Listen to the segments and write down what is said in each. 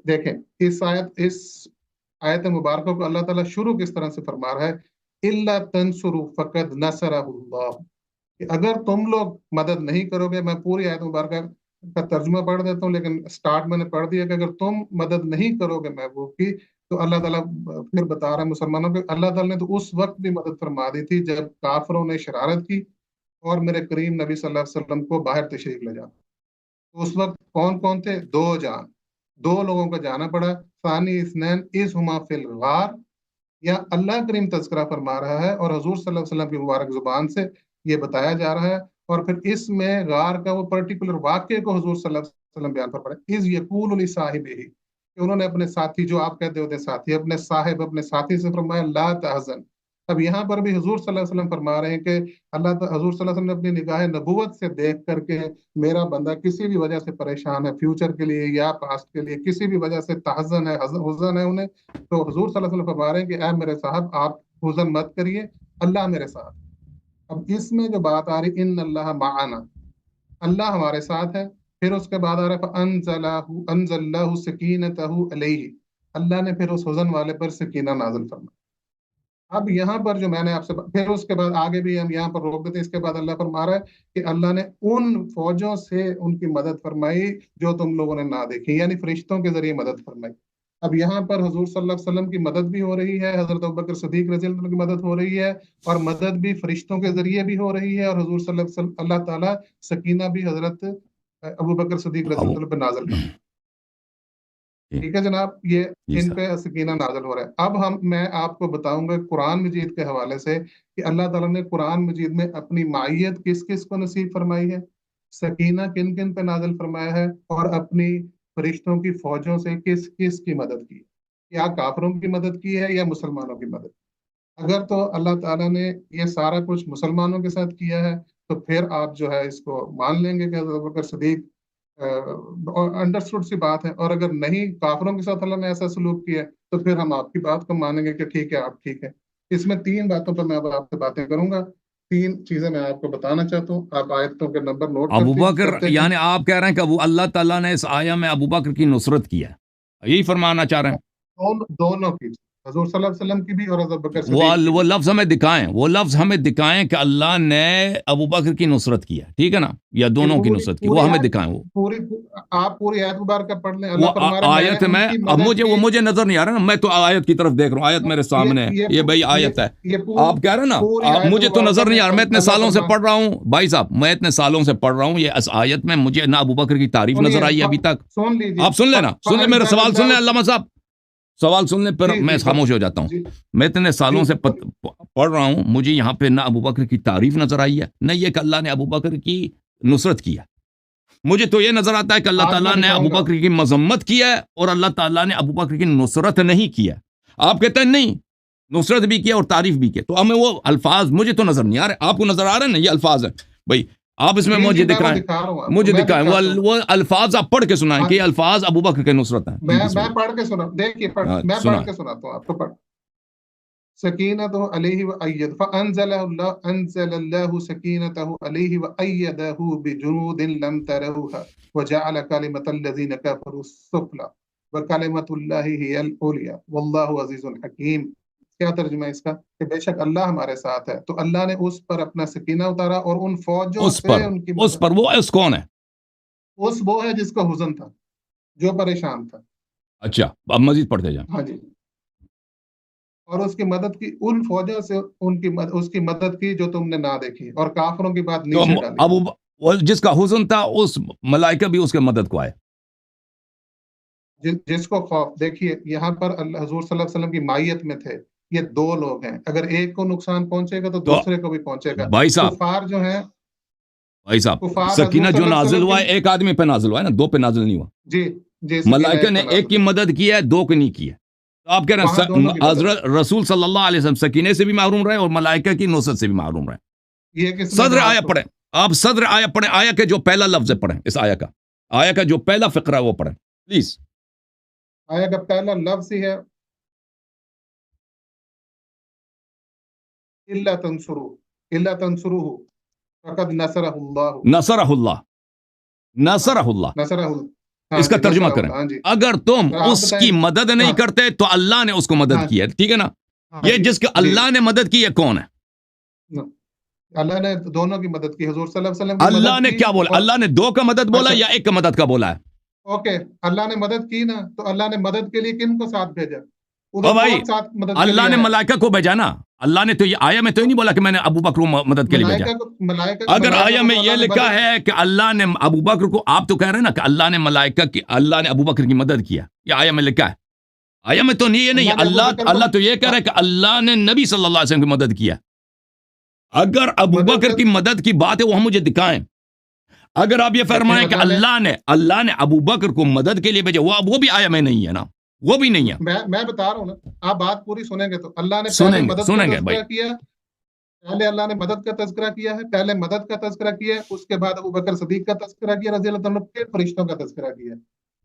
دیکھیں اس آیت مبارکہ کو اللہ تعالیٰ شروع کس طرح سے فرما رہا ہے، الا تنصروا فقد نصرہ اللہ، کہ اگر تم لوگ مدد نہیں کرو گے، میں پوری آیت مبارکہ کا ترجمہ پڑھ دیتا ہوں، لیکن سٹارٹ میں نے پڑھ دیا کہ اگر تم مدد نہیں کرو گے محبوب کی، تو اللہ تعالیٰ پھر بتا رہا ہے مسلمانوں کو، اللہ تعالیٰ نے تو اس وقت بھی مدد فرما دی تھی جب کافروں نے شرارت کی اور میرے کریم نبی صلی اللہ علیہ وسلم کو باہر تشریف لے جانا۔ تو اس وقت کون کون تھے؟ دو لوگوں کا جانا پڑا، ثانی اثنین اذ ہما فی الغار، یا اللہ کریم تذکرہ فرما رہا ہے اور حضور صلی اللہ علیہ وسلم کی مبارک زبان سے یہ بتایا جا رہا ہے، اور پھر اس میں غار کا وہ پرٹیکولر واقعے کو حضور صلی اللہ علیہ وسلم بیان فرما رہے ہیں، اذ یقول لصاحبہ، کہ انہوں نے اپنے ساتھی، جو آپ کہتے ہوتے ساتھی، اپنے صاحب، اپنے ساتھی سے فرمایا لا تحزن۔ اب یہاں پر بھی حضور صلی اللہ علیہ وسلم فرما رہے ہیں کہ حضور صلی اللہ علیہ وسلم نے اپنی نگاہ نبوت سے دیکھ کر کے، میرا بندہ کسی بھی وجہ سے پریشان ہے، فیوچر کے لیے یا پاسٹ کے لیے، کسی بھی وجہ سے تحزن ہے، حزن ہے انہیں، تو حضور صلی اللہ علیہ وسلم فرما رہے ہیں کہ اے میرے صاحب، آپ حزن مت کریے، اللہ میرے ساتھ۔ اب اس میں جو بات آ رہی ان اللہ معنا، اللہ ہمارے ساتھ ہے، پھر اس کے بعد آ رہا ہے فَأَنزَلَ اللَّهُ سَكِينَتَهُ عَلَيْهِ، اللہ نے پھر اس حزن والے پر سکینہ نازل فرمایا۔ اب یہاں پر جو میں نے آپ سے پھر اس کے بعد آگے بھی ہم یہاں پر روک دیتے ہیں، اس کے بعد اللہ فرما رہا ہے کہ اللہ نے ان فوجوں سے ان کی مدد فرمائی جو تم لوگوں نے نہ دیکھی، یعنی فرشتوں کے ذریعے مدد فرمائی۔ اب یہاں پر حضور صلی اللہ علیہ وسلم کی مدد بھی ہو رہی ہے، حضرت ابوبکر صدیق رضی اللہ عنہ کی مدد ہو رہی ہے، اور مدد بھی فرشتوں کے ذریعے بھی ہو رہی ہے، اور حضور صلی اللہ علیہ وسلم اللہ تعالیٰ سکینہ بھی حضرت ابوبکر صدیق رضی اللہ عنہ پہ نازل کر، ٹھیک ہے جناب، یہ ان پہ سکینہ نازل ہو رہا ہے۔ اب میں آپ کو بتاؤں گا قرآن مجید کے حوالے سے کہ اللہ تعالیٰ نے قرآن مجید میں اپنی معیت کس کس کو نصیب فرمائی ہے، سکینہ کن کن پہ نازل فرمایا ہے، اور اپنی فرشتوں کی فوجوں سے کس کس کی مدد کی، یا کافروں کی مدد کی ہے یا مسلمانوں کی مدد۔ اگر تو اللہ تعالیٰ نے یہ سارا کچھ مسلمانوں کے ساتھ کیا ہے، تو پھر آپ جو ہے اس کو مان لیں گے کہ حضرت ابوبکر صدیق انڈرسٹوڈ سی بات ہے، اور اگر نہیں، کافروں کے ساتھ اللہ نے ایسا سلوک کیا ہے، تو پھر ہم آپ کی بات کو مانیں گے کہ ٹھیک ہے، آپ ٹھیک ہے۔ اس میں 3 باتوں پر میں اب آپ سے باتیں کروں گا، 3 چیزیں میں آپ کو بتانا چاہتا ہوں، آپ آیتوں کے نمبر نوٹ ابوبکر، یعنی آپ کہہ رہے ہیں کہ اللہ تعالیٰ نے اس آیہ میں ابوبکر کی نصرت کی ہے، یہی فرمانا چاہ رہے ہیں؟ دونوں کی، حضور صلی اللہ علیہ وسلم کی بھی اور حضرت بکر صدیق وہ لفظ ہمیں دکھائیں، وہ لفظ ہمیں دکھائیں کہ اللہ نے ابوبکر کی نصرت کی ہے، ٹھیک ہے نا، یا دونوں کی نصرت کی، وہ ہمیں دکھائیں۔ وہ آپ پوری آیت مبارکہ پڑھ لیں، وہ آیت میں اب مجھے نظر نہیں آ رہا نا، میں تو آیت کی طرف دیکھ رہا ہوں، آیت میرے سامنے ہے، یہ بھائی آیت ہے، آپ کہہ رہے ہیں نا، مجھے تو نظر نہیں آ رہا، میں اتنے سالوں سے پڑھ رہا ہوں بھائی صاحب، میں اتنے سالوں سے پڑھ رہا ہوں، یہ اس آیت میں مجھے نہ ابوبکر کی تعریف نظر آئی ابھی تک۔ آپ سن لینا، سن لیں میرا سوال، سن لیں علامہ صاحب، سوال سن لیں پھر میں خاموش ہو جاتا ہوں۔ میں اتنے سالوں سے پڑھ رہا ہوں، مجھے یہاں پہ نہ ابوبکر کی تعریف نظر آئی ہے، نہ یہ کہ اللہ نے ابوبکر کی نصرت کی ہے۔ مجھے تو یہ نظر آتا ہے کہ اللہ تعالیٰ نے ابوبکر کی مذمت کی ہے، اور اللہ تعالیٰ نے ابوبکر کی نصرت نہیں کی ہے۔ آپ کہتے ہیں نہیں، نصرت بھی کیا اور تعریف بھی کیا، تو ہمیں وہ الفاظ مجھے تو نظر نہیں آ رہے، آپ کو نظر آ رہے ہیں نا، یہ الفاظ ہیں بھائی، آپ اس میں مجھے دکھائیں، وہ الفاظ آپ پڑھ کے سنائیں کہ یہ الفاظ ابوبکر کے نصرت ہیں۔ میں پڑھ کے سنا، دیکھیے میں پڑھ کے سناتا ہوں آپ کو، پڑھ سکینتہ علیہ وأید فانزل اللہ سکینتہ علیہ وأیدہ بجنود لم تروها وجعل کلمۃ الذین کفروا السفلی وکلمۃ اللہ ہی العلیٰ واللہ عزیز حکیم۔ کیا ترجمہ ہے اس کا؟ کہ بے شک اللہ ہمارے ساتھ ہے، تو اللہ نے اس پر اپنا سکینہ اتارا اور ان فوجوں سے ان کی اس پر وہ اس کون ہے؟ وہ ہے جس کا حزن تھا، جو پریشان تھا۔ اچھا، اب مزید پڑھتے جائیں۔ ہاں جی، اور اس کی مدد کی ان فوجوں سے، اس کی مدد کی جو تم نے نہ دیکھی، اور کافروں کی بات نیچے ڈالی۔ اب جس کا حزن تھا اس ملائکہ بھی اس کے مدد کو آئے، جس کو خوف، دیکھیے یہاں پر حضور صلی اللہ علیہ وسلم کی مائیت میں تھے، یہ 2 لوگ ہیں، اگر ایک کو نقصان پہنچے گا تو دوسرے کو بھی پہنچے گا۔ بھائی صاحب، کفار جو ہیں، بھائی صاحب، سکینہ جو نازل ہوا ہے ایک آدمی پہ نازل ہوا ہے نا، 2 پہ نازل نہیں ہوا۔ جی، ملائکہ نے ایک کی مدد کی ہے، 2 کی نہیں کی ہے۔ تو آپ کہہ رہے ہیں حضرت رسول صلی اللہ علیہ وسلم سکینے سے بھی محروم رہے اور ملائکہ کی نصرت سے بھی محروم رہے۔ صدر آیا پڑھیں، آپ صدر آیا پڑھیں، آیا کے جو پہلا لفظ ہے پڑھیں، اس آیا کا جو پہلا فقرہ ہے وہ پڑھیں پلیز۔ آیا کا پہلا لفظ ہی ہے الا تنصروه فقد نصرہ اللہ، نصرہ اللہ، نصرہ اللہ، نصرہ اللہ، اس کا ترجمہ کریں. اگر تم اس کی مدد نہیں کرتے تو اللہ نے اس کو مدد کی ہے. ٹھیک ہے نا؟ یہ جس کو اللہ نے مدد کی ہے کون ہے؟ اللہ نے دونوں کی مدد کی. حضور صلی اللہ علیہ وسلم کی اللہ نے کیا بولا؟ اللہ نے دو کا مدد بولا یا ایک کا مدد کا بولا ہے؟ اوکے، اللہ نے مدد کی نا، تو اللہ نے مدد کے لیے کن کو ساتھ بھیجا؟ بھائی اللہ نے ملائکہ کو بھیجا نا. اللہ نے تو یہ آیا میں تو نہیں بولا کہ میں نے ابو بکر کو مدد کے لیے بھیجا. اگر آیا میں یہ لکھا ہے کہ اللہ نے ابو بکر کو، آپ تو کہہ رہے ہیں نا کہ اللہ نے ملائکہ کی، اللہ نے ابو بکر کی مدد کیا، یہ آیا میں لکھا ہے؟ آیا میں تو نہیں، یہ نہیں. اللہ تو یہ کہہ رہا ہے کہ اللہ نے نبی صلی اللہ علیہ وسلم کی مدد کیا. اگر ابو بکر کی مدد کی بات ہے وہ ہم مجھے دکھائیں. اگر آپ یہ فرمائیں کہ اللہ نے ابو بکر کو مدد کے لیے بھیجا، وہ بھی آیا میں نہیں ہے نا، وہ بھی نہیں ہے. میں بتا رہا ہوں نا، آپ بات پوری سنیں گے تو اللہ نے سنیں گے بھائی. پہلے اللہ نے مدد کا تذکرہ کیا ہے، پہلے مدد کا تذکرہ کیا ہے، اس کے بعد ابو بکر صدیق کا تذکرہ کیا رضی اللہ عنہ، پھر فرشتوں کا تذکرہ کیا.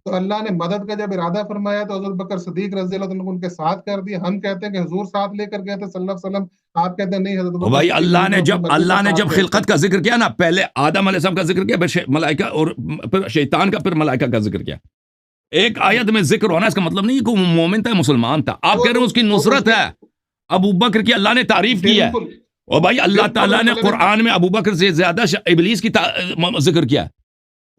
تو اللہ نے مدد کا جب ارادہ فرمایا تو حضرت بکر صدیق رضی اللہ عنہ ان کے ساتھ کر دیا. ہم کہتے ہیں کہ حضور ساتھ لے کر گئے تھے صلی اللہ علیہ وسلم، آپ کہتے ہیں نہیں حضرت بکر. بھائی اللہ نے جب خلقت کا ذکر کیا نا، پہلے آدم علیہ السلام کا ذکر کیا، پھر ملائکہ اور پھر شیطان کا، پھر ملائکہ کا ذکر کیا. ایک آیت میں ذکر ہونا اس کا مطلب نہیں ہے کہ وہ مومن تھا، مسلمان تھا. آپ کہہ رہے ہیں اس کی نصرت ہے. ابو بکر کی اللہ نے تعریف کی ہے. اور بھائی اللہ تعالیٰ نے قرآن میں ابو بکر سے زیادہ ابلیس کی ذکر کیا.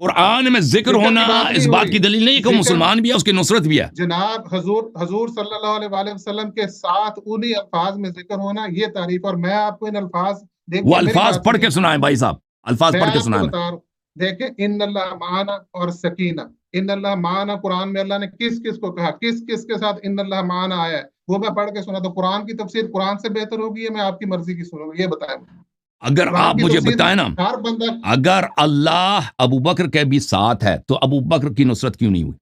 قرآن میں ذکر ہونا اس بات کی دلیل نہیں کہ وہ مسلمان بھی ہے، اس کی نصرت بھی ہے. جناب حضور صلی اللہ علیہ وسلم کے ساتھ انہی الفاظ میں ذکر ہونا یہ تعریف. اور میں آپ کو ان الفاظ وہ الفاظ پڑھ کے سنائیں بھائی صاحب، الفاظ پڑھ کے سنائیں. دیکھیں ان اللہ معنا اور سکینہ، ان اللہ معنا قرآن میں اللہ نے کس کس کو کہا، کس کس کے ساتھ ان اللہ معنا آیا ہے، وہ میں پڑھ کے سنا. تو قرآن کی تفسیر قرآن سے بہتر ہوگی یا میں آپ کی مرضی کی سنوں گا؟ یہ بتائیں. اگر آپ مجھے بتائیں نا، اگر اللہ ابو بکر کے بھی ساتھ ہے تو ابو بکر کی نصرت کیوں نہیں ہوئی؟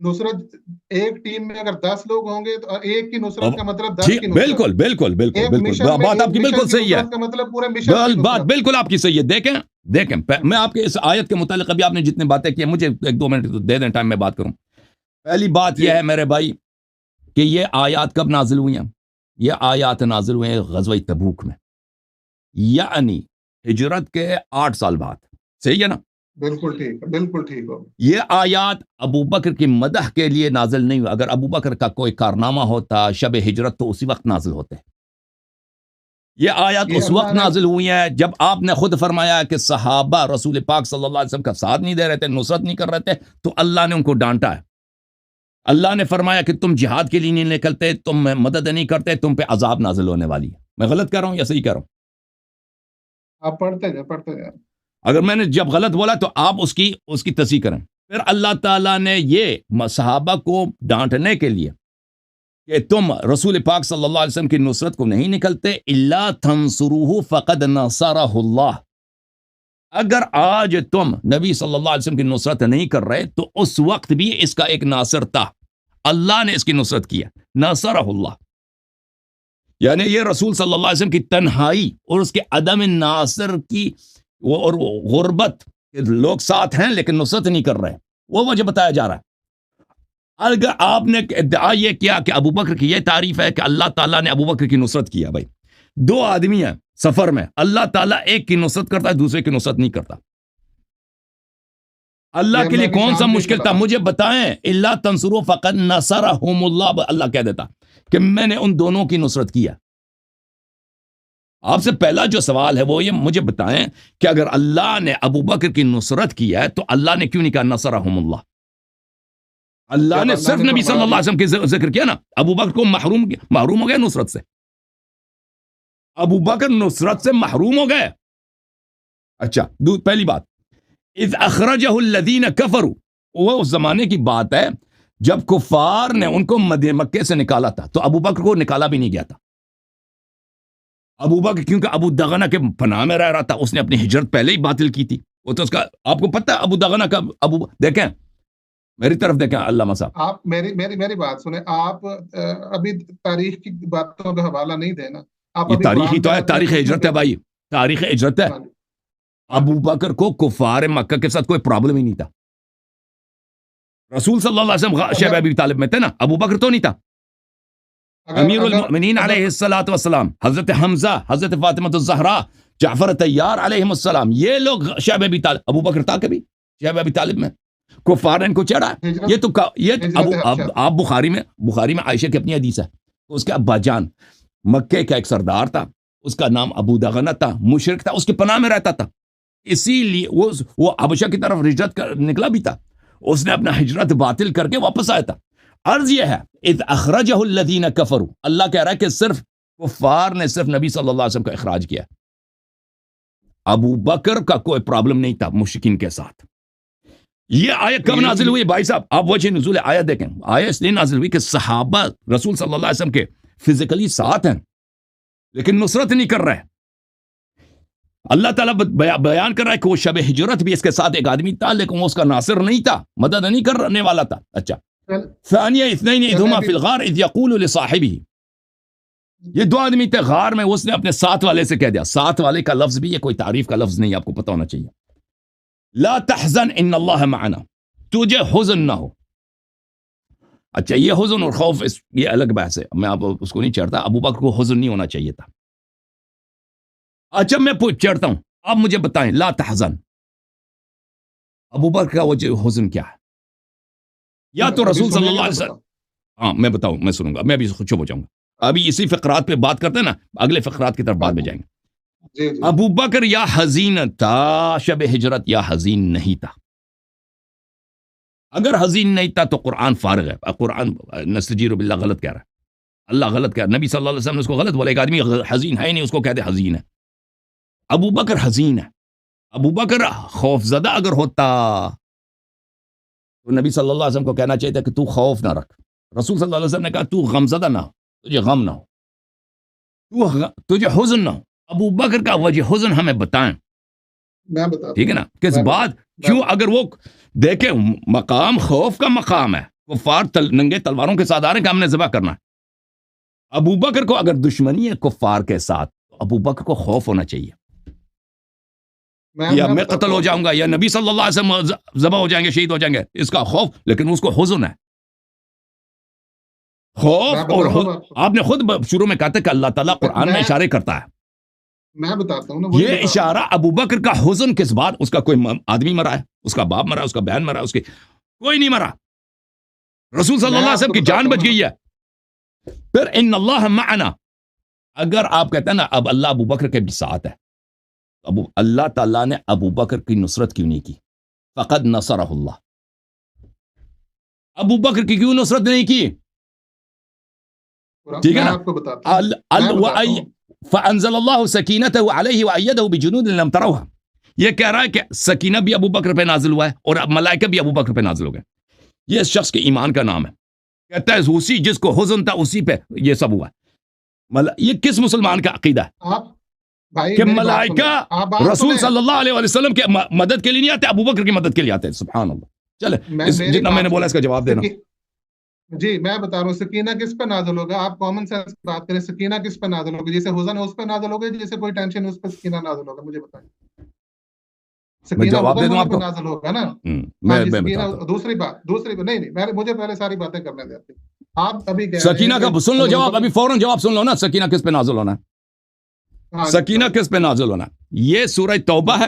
نصرت ایک ٹیم میں اگر 10 لوگ ہوں گے تو ایک کی نصرت کا مطلب 10 کی نصرت. بالکل بالکل بالکل بالکل بات آپ کی بالکل صحیح ہے، بات بالکل آپ کی صحیح ہے. دیکھیں میں آپ کے اس آیت کے متعلق ابھی آپ نے جتنے باتیں کی، مجھے 1-2 منٹ دے دیں ٹائم میں بات کروں. پہلی بات یہ ہے میرے بھائی کہ یہ آیات کب نازل ہوئی ہیں؟ یہ آیات نازل ہوئے ہیں غزوہ تبوک میں، یعنی ہجرت کے 8 سال بعد. صحیح ہے نا؟ بالکل ٹھیک، بالکل ٹھیک ہو. یہ آیات ابو بکر کی مدح کے لیے نازل نہیں ہوئی. اگر ابو بکر کا کوئی کارنامہ ہوتا شب ہجرت تو اسی وقت نازل ہوتے. یہ آیات اس وقت نازل ہوئی ہیں جب آپ نے خود فرمایا کہ صحابہ رسول پاک صلی اللہ علیہ وسلم کا ساتھ نہیں دے رہے تھے، نصرت نہیں کر رہے تھے، تو اللہ نے ان کو ڈانٹا ہے. اللہ نے فرمایا کہ تم جہاد کے لیے نہیں نکلتے، تم مدد نہیں کرتے، تم پہ عذاب نازل ہونے والی ہے. میں غلط کر رہا ہوں یا صحیح کر رہا ہوں؟ آپ پڑھتے جائیں. اگر میں نے جب غلط بولا تو آپ اس کی تصحیح کریں. پھر اللہ تعالیٰ نے یہ صحابہ کو ڈانٹنے کے لیے کہ تم رسول پاک صلی اللہ علیہ وسلم کی نصرت کو نہیں نکلتے، الا تنصروہ فقد نصرہ اللہ. اگر آج تم نبی صلی اللہ علیہ وسلم کی نصرت نہیں کر رہے تو اس وقت بھی اس کا ایک ناصر تھا، اللہ نے اس کی نصرت کیا، نصرہ اللہ. یعنی یہ رسول صلی اللہ علیہ وسلم کی تنہائی اور اس کے عدم ناصر کی اور غربت، لوگ ساتھ ہیں لیکن نصرت نہیں کر رہے، وہ وجہ بتایا جا رہا ہے. اگر آپ نے ادعا یہ کیا کہ ابو بکر کی یہ تعریف ہے کہ اللہ تعالیٰ نے ابو بکر کی نصرت کیا، بھائی 2 آدمی ہیں سفر میں، اللہ تعالیٰ ایک کی نصرت کرتا ہے، دوسرے کی نصرت نہیں کرتا. اللہ کے لیے کون سا مشکل تھا؟ مجھے بتائیں. الا تنصروا فقد نصرہم اللہ، اللہ کہہ دیتا کہ میں نے ان دونوں کی نصرت کیا. آپ سے پہلا جو سوال ہے وہ یہ مجھے بتائیں کہ اگر اللہ نے ابو بکر کی نصرت کیا ہے تو اللہ نے کیوں نہیں کہا نصرہم اللہ؟ اللہ نے صرف نبی صلی اللہ علیہ وسلم کی ذکر کیا نا. ابو بکر کو محروم ہو گئے نصرت سے، ابو بکر نصرت سے محروم ہو گئے. اچھا پہلی بات، اذ اخرجہ الذین کفروا، وہ اس زمانے کی بات ہے جب کفار نے ان کو مکے سے نکالا تھا، تو ابو بکر کو نکالا بھی نہیں گیا تھا. ابو بکر کیونکہ ابو دغنہ کے پناہ میں رہ رہا تھا، اس نے اپنی ہجرت پہلے ہی باطل کی تھی. وہ تو اس کا آپ کو پتہ ہے ابو دغنہ کا. دیکھیں میری طرف دیکھیں علامہ صاحب، آپ میری بات سنیں. آپ ابھی تاریخ کی باتوں کا حوالہ نہیں دینا. یہ تاریخی تو ہے، تاریخ ہجرت ہے بھائی، تاریخ ہجرت ہے. ابو بکر کو کفار مکہ کے ساتھ کوئی پرابلم ہی نہیں تھا. رسول صلی اللہ علیہ وسلم شیب ابی طالب میں تھے نا، ابو بکر تو نہیں تھا. امیر المؤمنین علیہ الصلوۃ والسلام، حضرت حمزہ، حضرت فاطمہ الزہرا، جعفر طیار علیہم السلام، یہ لوگ شیب ابی طالب. ابو بکر تھا کبھی شیب ابی طالب میں؟ کفار نے ان کو چڑھا. یہ تو آپ بخاری میں عائشہ کی اپنی حدیث ہے. اس کا ابا جان مکے کا ایک سردار تھا, اس کا نام ابو دغنہ تھا, مشرک تھا, اس کے پناہ میں رہتا تھا, اسی لیے وہ حبشہ کی طرف ہجرت نکلا بھی تھا, اس نے اپنا ہجرت باطل کر کے واپس آیا تھا. عرض یہ ہے اذ اخرجہ الذین کفروا, اللہ کہہ رہا ہے کہ صرف کفار نے صرف نبی صلی اللہ علیہ وسلم کا اخراج کیا. ابو بکر کا کوئی پرابلم نہیں تھا مشرکین کے ساتھ. یہ آیت کب نازل ہوئی بھائی صاحب؟ آپ وجہ نزول آیت دیکھیں. آیت اس لیے نازل ہوئی کہ صحابہ رسول صلی اللہ علیہ وسلم کے فزیکلی ساتھ ہیں لیکن نصرت نہیں کر رہے. اللہ تعالیٰ بیان کر رہا ہے کہ وہ شب ہجرت بھی اس کے ساتھ ایک آدمی تھا لیکن وہ اس کا ناصر نہیں تھا, مدد نہیں کرنے والا تھا. اچھا, ثانیہ اثنین اذ ہما فی الغار اذ یقول لصاحبہ, یہ دو آدمی تھے غار میں, اس نے اپنے ساتھ والے سے کہہ دیا. ساتھ والے کا لفظ بھی یہ کوئی تعریف کا لفظ نہیں, آپ کو پتہ ہونا چاہیے. لا تحزن ان اللہ معنا, تجھے حزن نہ ہو. اچھا, یہ حزن اور خوف یہ الگ بحث ہے, میں آپ اس کو نہیں چڑھتا. ابو بکر کو حزن نہیں ہونا چاہیے تھا. اچھا میں چڑھتا ہوں, آپ مجھے بتائیں لا تحزن, ابو بکر کا وجہ حزن کیا ہے؟ یا تو رسول صلی اللہ علیہ وسلم, ہاں میں بتاؤں, میں سنوں گا, میں بھی چپ ہو جاؤں گا. ابھی اسی فقرات پہ بات کرتے ہیں نا, اگلے فقرات کی طرف بعد میں جائیں گے. ابو بکر یا حزین تھا شب ہجرت یا حزین نہیں تھا. اگر حزین نہیں تھا تو قرآن فارغ ہے. قرآن نستجیر باللہ غلط کہہ رہا ہے, اللہ غلط کہہ رہا ہے. نبی صلی اللہ علیہ وسلم نے اس کو غلط بولا. ایک آدمی حزین ہے نہیں, اس کو کہتے حزین ہے. ابو بکر حزین ہے. ابو بکر خوف زدہ اگر ہوتا تو نبی صلی اللہ علیہ وسلم کو کہنا چاہیے تھا کہ تو خوف نہ رکھ. رسول صلی اللہ علیہ وسلم نے کہا تو غم زدہ نہ ہو, تجھے غم نہ ہو, تجھے حزن نہ ہو. ابو بکر کا وجہ حزن ہمیں بتائیں, ٹھیک ہے نا, کس بات کیوں؟ اگر وہ دیکھیں مقام خوف کا مقام ہے, کفار ننگے تلواروں کے ساتھ آ رہے ہیں کہ ہم نے ذبح کرنا ہے. ابو بکر کو اگر دشمنی ہے کفار کے ساتھ تو ابو بکر کو خوف ہونا چاہیے. یا میں قتل ہو جاؤں گا یا نبی صلی اللہ علیہ وسلم ذبح ہو جائیں گے, شہید ہو جائیں گے, اس کا خوف, لیکن اس کو حزن ہے. خوف اور آپ نے خود شروع میں کہا تھا کہ اللہ تعالیٰ قرآن میں اشارے کرتا ہے. میں بتاتا ہوں نا, یہ اشارہ ابو بکر کا حزن کس بات؟ اس کا کوئی آدمی مرا ہے, اس کا باپ مرا, اس کا بہن مرا, اس کے کوئی نہیں مرا. رسول صلی اللہ علیہ وسلم کی جان بچ گئی ہے. پھر ان اللہ معنا, اگر آپ کہتے ہیں نا اب اللہ ابو بکر کے بھی ساتھ ہے, اللہ تعالیٰ نے ابو بکر کی نصرت کیوں نہیں کی؟ فقد نصرہ اللہ. ابو بکر کی کیوں نصرت نہیں کی؟ ٹھیک ہے نا, فانزل اللہ سکینتہ علیہ وایدہ بجنود لم تروها. یہ کہہ رہا ہے کہ سکینہ بھی ابو بکر پہ نازل ہوا ہے اور ملائکہ بھی ابو بکر پہ نازل ہو گئے. یہ اس شخص کے ایمان کا نام ہے. کہتا ہے اسی جس کو حزن تھا اسی پہ یہ سب ہوا ہے. یہ کس مسلمان کا عقیدہ ہے کہ ملائکہ رسول صلی اللہ علیہ وسلم کے مدد کے لیے نہیں آتے, ابو بکر کی مدد کے لیے آتے ہیں؟ سبحان اللہ. چلے جتنا میں نے بولا اس کا جواب دینا. جی میں بتا رہا ہوں, سکینہ کس پہ نازل ہوگا؟ آپ کامن سینس کی بات کریں, سکینہ کس پہ نازل ہوگی؟ جیسے حزن ہے اس پہ نازل ہوگا, جیسے کوئی ٹینشن ہے اس پہ سکینہ نازل ہوگا؟ مجھے بتائیں. سکینہ جواب دے دوں آپ کو, نازل ہوگا نا. دوسری بات نہیں, مجھے پہلے ساری باتیں کرنے دیں. آپ ابھی سکینہ کا سن لو جواب, ابھی فوراً جواب سن لو نا. سکینہ کس پہ نازل ہونا ہے؟ سکینہ کس پہ نازل ہونا ہے؟ یہ سورہ توبہ ہے,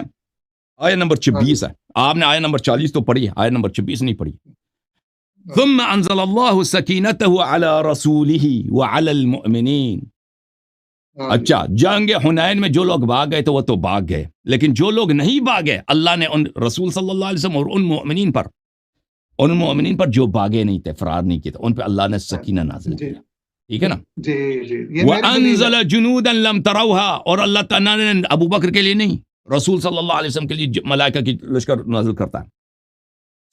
آیت نمبر 26 ہے. آپ نے آیت نمبر 40 تو پڑھی ہے, آیت نمبر 26 نہیں پڑھی. ثم انزل اللہ سکینتہ علی رسولہ وعلی المؤمنین. اچھا, جنگ حنین میں جو لوگ بھاگ گئے تو وہ تو بھاگ گئے, لیکن جو لوگ نہیں بھاگے اللہ نے ان رسول صلی اللہ علیہ وسلم اور ان مؤمنین پر جو بھاگے نہیں تھے, فرار نہیں کیے تھے, ان پہ اللہ نے سکینہ نازل کیا. ٹھیک ہے نا. وانزل جنودا لم تروها, اور اللہ تعالیٰ نے ابو بکر کے لیے نہیں رسول صلی اللہ علیہ وسلم کے لیے ملائکہ کی لشکر نازل کرتا ہے.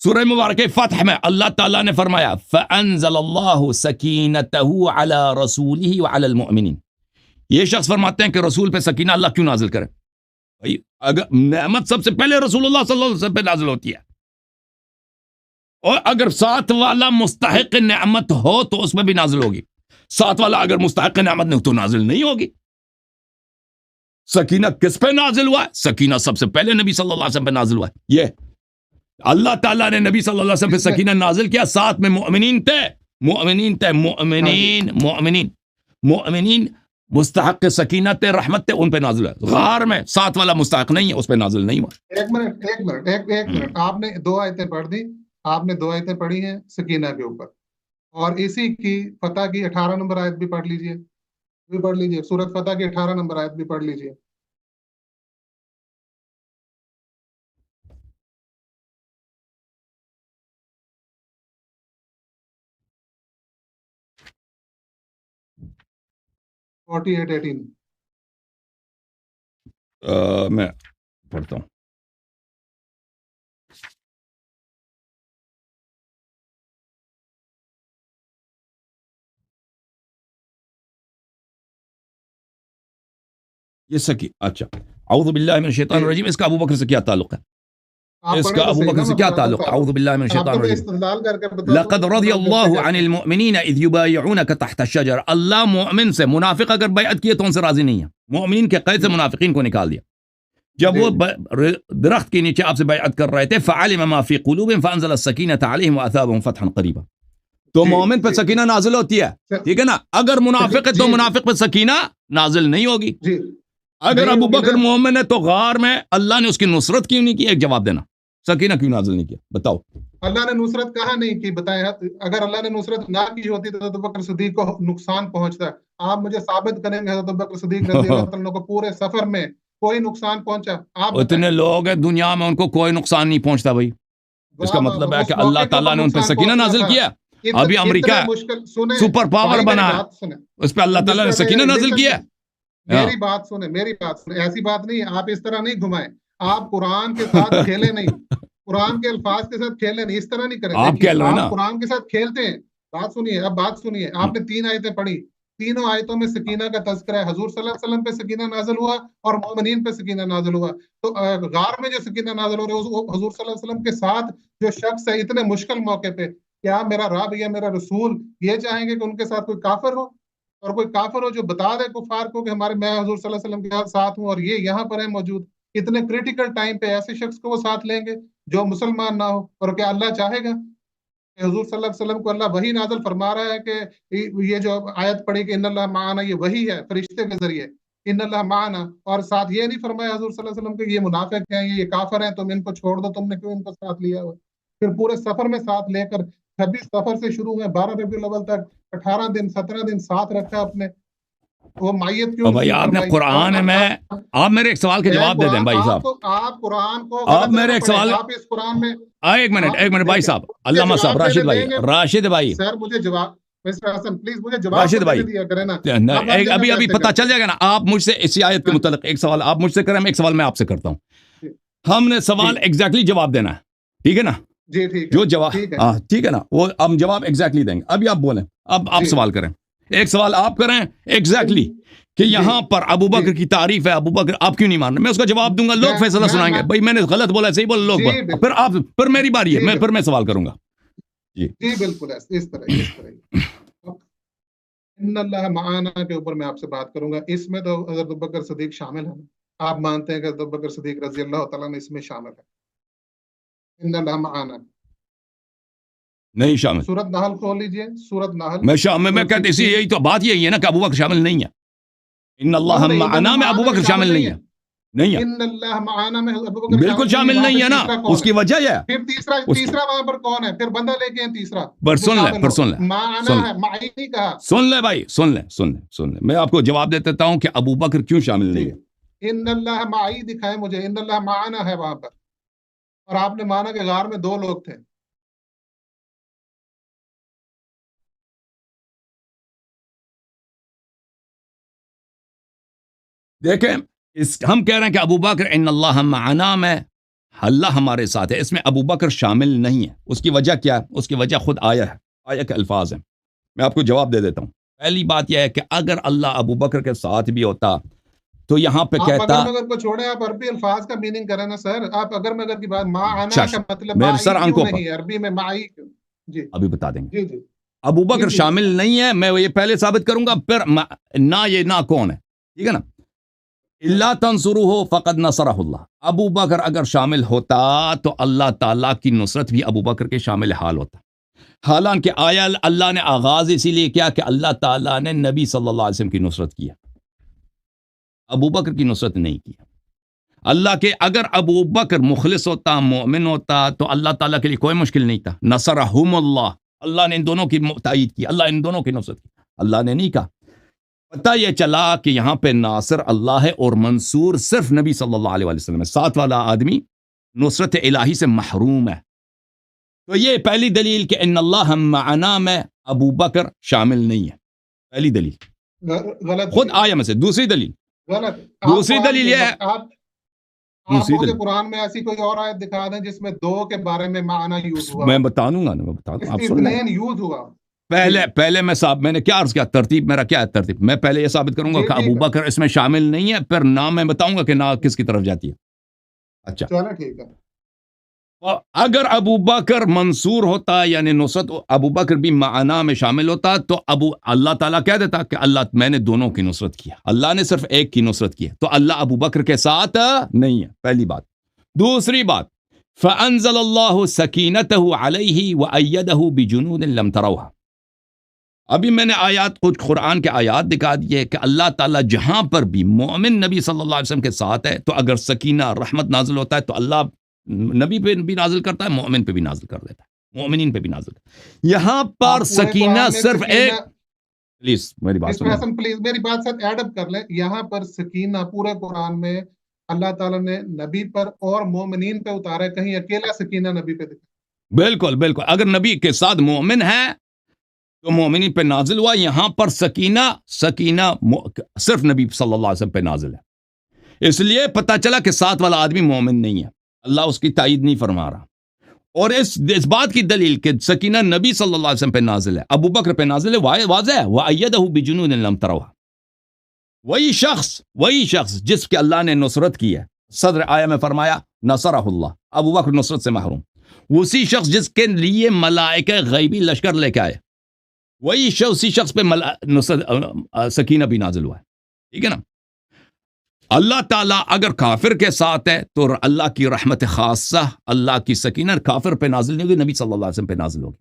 سورہ مبارک فتح میں اللہ تعالیٰ نے فرمایا فانزل اللہ سکینتہ علی رسولہ وعلی المؤمنین. یہ شخص فرماتے ہیں کہ رسول پہ سکینہ اللہ کیوں نازل کرے؟ بھائی اگر نعمت سب سے پہلے رسول اللہ صلی اللہ علیہ وسلم پہ نازل ہوتی ہے, اور اگر ساتھ والا مستحق نعمت ہو تو اس میں بھی نازل ہوگی. ساتھ والا اگر مستحق نعمت نہیں ہو تو نازل نہیں ہوگی. سکینہ کس پہ نازل ہوا ہے؟ سکینہ سب سے پہلے نبی صلی اللہ علیہ وسلم پہ نازل ہوا ہے. یہ اللہ تعالیٰ نے نبی صلی اللہ علیہ وسلم پہ سکینہ نازل کیا, ساتھ میں مؤمنین تھے. مؤمنین مستحق سکینہ تھے, رحمت تھے, ان پہ نازل ہے. غار میں ساتھ والا مستحق نہیں ہے, اس پہ نازل نہیں ہوا. ایک منٹ, آپ نے 2 آیتیں پڑھ دی. آپ نے 2 آیتیں پڑھی ہیں سکینہ کے اوپر، اور اسی کی فتح کی 18 نمبر آیت بھی پڑھ لیجئے، سورۃ فتح کی 18 نمبر آیت بھی پڑھ لیجئے۔ میں پڑھتا ہوں۔ یہ سکی، اچھا، اعوذ باللہ من الشیطان الرجیم، اس کا ابو بکر سے کیا تعلق ہے؟ اس کا ابو بکر سے کیا تعلق ہے؟ اعوذ باللہ من الشیطان الرجیم، لقد رضی اللہ عن المؤمنین اذ یبایعونک تحت الشجر، اللہ مومن سے، منافق اگر بیعت کیے تو ان سے راضی نہیں ہے، مومنین کے قید سے منافقین کو نکال دیا۔ جب وہ درخت کے نیچے آپ سے بیعت کر رہے تھے، فعلم ما فی قلوبہم فانزل السکینۃ علیہم واثابہم فتحا قریبا، تو مومن پہ سکینہ نازل ہوتی ہے، ٹھیک ہے نا؟ اگر منافق ہے تو منافق پہ سکینہ نازل نہیں ہوگی۔ اگر ابو بکر مومن ہے تو غار میں اللہ نے اس کی نصرت کیوں نہیں کی؟ ایک جواب دینا، سکینہ کیوں نازل نہیں کیا؟ بتاؤ۔ اللہ نے نصرت کہاں نہیں کی؟ بتائیں، اگر اللہ نے نصرت نہ کی ہوتی تو حضرت بکر صدیق کو نقصان پہنچتا۔ آپ مجھے ثابت کریں گے حضرت بکر صدیق رضی اللہ عنہ کو پورے سفر میں کوئی نقصان پہنچا؟ آپ اتنے لوگ ہیں دنیا میں، ان کو کوئی نقصان نہیں پہنچتا بھائی، اس کا مطلب ہے کہ اللہ تعالیٰ نے ان پہ سکینہ نازل کیا۔ ابھی امریکہ سپر پاور بنا ہے، اس پہ اللہ تعالیٰ نے سکینہ نازل کیا۔ میری بات سنیں، ایسی بات نہیں، آپ اس طرح نہیں گھمائیں، آپ قرآن کے ساتھ کھیلے نہیں، قرآن کے الفاظ کے ساتھ کھیلے نہیں، اس طرح نہیں کریں۔ آپ قرآن کے ساتھ کھیلتے ہیں۔ بات سنیے، اب بات سنیے، آپ نے 3 آیتیں پڑھی، تینوں آیتوں میں سکینہ کا تذکرہ ہے، حضور صلی اللہ علیہ وسلم پہ سکینہ نازل ہوا اور مومنین پہ سکینہ نازل ہوا۔ تو غار میں جو سکینہ نازل ہو رہا ہے، حضور صلی اللہ علیہ وسلم کے ساتھ جو شخص ہے اتنے مشکل موقع پہ، کیا میرا رب یا میرا رسول یہ چاہیں گے کہ ان کے ساتھ کوئی کافر ہو؟ اور کوئی کافر ہو جو بتا دے کفار کو کہ میں حضور صلی اللہ علیہ وسلم کے ساتھ ہوں اور یہ یہاں پر ہے موجود، اتنے کریٹیکل ٹائم پہ ایسے شخص کو وہ ساتھ لیں گے جو مسلمان نہ ہو؟ اور کیا اللہ چاہے گا کہ حضور صلی اللہ علیہ وسلم کو اللہ وحی نازل فرما رہا ہے کہ یہ جو آیت پڑھی کہ ان اللہ معنا، یہ وحی ہے فرشتے کے ذریعے، ان اللہ معنا، اور ساتھ یہ نہیں فرمایا حضور صلی اللہ علیہ وسلم کہ یہ منافق ہیں، یہ کافر ہیں، تم ان کو چھوڑ دو، تم نے کیوں ان کو ساتھ لیا ہوا؟ پھر پورے سفر میں ساتھ لے کر 26 سفر سے شروع میں 12 ربیع الاول تک 18 دن 17 دن ساتھ رکھا اپنے، وہ مائیت کیوں؟ بھائی آپ نے قرآن میں، آپ میرے ایک سوال کے جواب دے دیں بھائی صاحب، آپ قرآن کو، آپ میرے ایک سوال، آپ اس قرآن میں ایک منٹ بھائی صاحب، علامہ صاحب، راشد بھائی سر مجھے جواب، مسٹر حسن پلیز مجھے جواب راشد بھائی دیا کریں نا، ابھی پتہ چل جائے گا نا۔ آپ مجھ سے اسی آیت کے متعلق ایک سوال آپ مجھ سے کریں، ایک سوال میں آپ سے کرتا ہوں، ہم نے سوال ایگزیکٹلی جواب دینا ہے، ٹھیک ہے نا؟ جی ٹھیک جو جواب، ٹھیک ہے نا، وہ ہم جواب ایگزیکٹلی دیں گے۔ ابھی آپ بولیں، اب آپ سوال کریں، ایک سوال آپ کریں ایگزیکٹلی کہ یہاں پر ابو بکر کی تعریف ہے، ابو بکر آپ کیوں نہیں مان رہے؟ میں اس کا جواب دوں گا، لوگ فیصلہ سنائیں گے، بھائی میں نے غلط بولا، صحیح بولا، لوگ پھر میری باری ہے، پھر میں سوال کروں گا۔ جی بالکل اس طرح ان اللہ معانا کے اوپر میں آپ سے بات کروں گا۔ اس میں تو حضرت ابو بکر صدیق شامل ہے، آپ مانتے ہیں کہ حضرت ابو بکر صدیق رضی اللہ تعالیٰ نے اس میں شامل ہے؟ ان اللہ معانا نہیں شامل۔ سورۃ نحل کھول لیجئے، سورۃ نحل میں کہتے اسی، یہی تو بات یہی ہے نا کہ ابو بکر شامل نہیں ہے۔ ان اللہ معنا میں ابو بکر شامل نہیں ہے، نہیں ہے، ان اللہ معانا میں ابو بکر بالکل شامل نہیں ہے نا، اس کی وجہ ہے۔ پھر تیسرا وہاں پر کون ہے؟ پھر بندہ لے کے تیسرا، سن لیں معانا ہے، معی نہیں کہا۔ سن لیں بھائی، سن لیں، میں آپ کو جواب دے دیتا ہوں کہ ابو بکر کیوں شامل نہیں ہے۔ ان اللہ معی دکھائے مجھے، ان اللہ معانا ہے وہاں پر، اور آپ نے مانا کہ غار میں 2 لوگ تھے۔ دیکھیں، ہم کہہ رہے ہیں کہ ابو بکر ان اللہ معنا میں اللہ ہمارے ساتھ ہے، اس میں ابو بکر شامل نہیں ہے۔ اس کی وجہ کیا ہے؟ اس کی وجہ خود آیا ہے، آیا کے الفاظ ہیں، میں آپ کو جواب دے دیتا ہوں۔ پہلی بات یہ ہے کہ اگر اللہ ابو بکر کے ساتھ بھی ہوتا تو یہاں پہ کہتا، اگر مگر کو چھوڑیں، آپ عربی الفاظ کا میننگ کریں نا سر، آپ اگر مگر کی بات معنا کا مطلب میرے سر آنکھوں پر، عربی میں معی، جی ابھی بتا دیں گے۔ ابو بکر شامل نہیں ہے، میں یہ پہلے ثابت کروں گا، پھر نہ یہ نہ کون ہے، ٹھیک ہے نا؟ اللہ تنصروہ فقد نصرہ اللہ، ابو بکر اگر شامل ہوتا تو اللہ تعالیٰ کی نصرت بھی ابو بکر کے شامل حال ہوتا۔ حالانکہ آیا اللہ نے آغاز اسی لیے کیا کہ اللہ تعالیٰ نے نبی صلی اللہ علیہ وسلم کی نصرت کیا، ابو بکر کی نصرت نہیں کیا۔ اللہ کے اگر ابو بکر مخلص ہوتا مومن ہوتا تو اللہ تعالیٰ کے لیے کوئی مشکل نہیں تھا. نصرہم اللہ نے ان دونوں کی تائید کی, اللہ ان دونوں کی نصرت کی. اللہ نے نہیں کہا. پتہ یہ چلا کہ یہاں پہ ناصر اللہ ہے اور منصور صرف نبی صلی اللہ علیہ وسلم ہے. ساتھ والا آدمی نصرت الہی سے محروم ہے. تو یہ پہلی دلیل کہ ان اللہ معنا میں ابو بکر شامل نہیں ہے. پہلی دلیل غلط خود آیا میں سے. دوسری دلیل دوسری دلیل یہ ہے, آپ مجھے قرآن میں ایسی کوئی اور آیت دکھا دیں جس میں دو کے بارے میں معنی یوز ہوا. میں بتا دوں گا نا, میں بتا دوں آپ سن لیں. یوز ہوا پہلے میں نے کیا عرض کیا, ترتیب میرا کیا ہے ترتیب. میں پہلے یہ ثابت کروں گا کہ ابو بکر اس میں شامل نہیں ہے, پھر نام میں بتاؤں گا کہ نہ کس کی طرف جاتی ہے. اچھا چلو ٹھیک ہے. اگر ابو بکر منصور ہوتا یعنی نصرت ابو بکر بھی معنا میں شامل ہوتا تو اللہ تعالیٰ کہہ دیتا کہ اللہ میں نے دونوں کی نصرت کیا. اللہ نے صرف ایک کی نصرت کی ہے, تو اللہ ابو بکر کے ساتھ نہیں ہے. پہلی بات. دوسری بات, فَأَنزَلَ اللَّهُ سَكِينَتَهُ عَلَيْهِ وَأَيَّدَهُ بِجُنُودٍ لَمْ تَرَوْهَا. ابھی میں نے آیات کچھ قرآن کے آیات دکھا دیے کہ اللہ تعالیٰ جہاں پر بھی مومن نبی صلی اللہ علیہ وسلم کے ساتھ ہے تو اگر سکینہ رحمت نازل ہوتا ہے تو اللہ نبی پہ بھی نازل کرتا ہے, مومن پہ بھی نازل کر دیتا ہے, مومنین پہ بھی نازل کرتا ہے. یہاں پر سکینہ صرف ایک, پلیز میری بات سنیں, پلیز میری بات ساتھ ایڈ اپ کر لیں. یہاں پر سکینہ پورے قرآن میں اللہ تعالیٰ نے نبی پر اور مومنین پہ اتارا ہے, کہیں اکیلا سکینہ نبی پہ دکھا. بالکل بالکل, اگر نبی کے ساتھ مومن ہے تو مومنین پہ نازل ہوا. یہاں پر سکینہ صرف نبی صلی اللہ علیہ وسلم پہ نازل ہے. اس لیے پتہ چلا کہ ساتھ والا آدمی مومن نہیں ہے, اللہ اس کی تائید نہیں فرما رہا. اور اس بات کی دلیل کہ سکینہ نبی صلی اللہ علیہ وسلم پہ نازل ہے, ابو بکر پہ نازل ہے, واضح ہے. وَأَيَّدَهُ بِجُنُودٍ لَمْ تَرَوْهَا. وہی شخص جس کے اللہ نے نصرت کی ہے, صدر آیہ میں فرمایا نصرہ اللہ, ابو بکر نصرت سے محروم. اسی شخص جس کے لیے ملائکہ غیبی لشکر لے کے آئے, اسی شخص پہ سکینہ بھی نازل ہوا ہے. ٹھیک ہے نا. اللہ تعالیٰ اگر کافر کے ساتھ ہے تو اللہ کی رحمت خاصہ, اللہ کی سکینہ کافر پہ نازل نہیں ہوگی, نبی صلی اللہ علیہ وسلم پہ نازل ہوگی.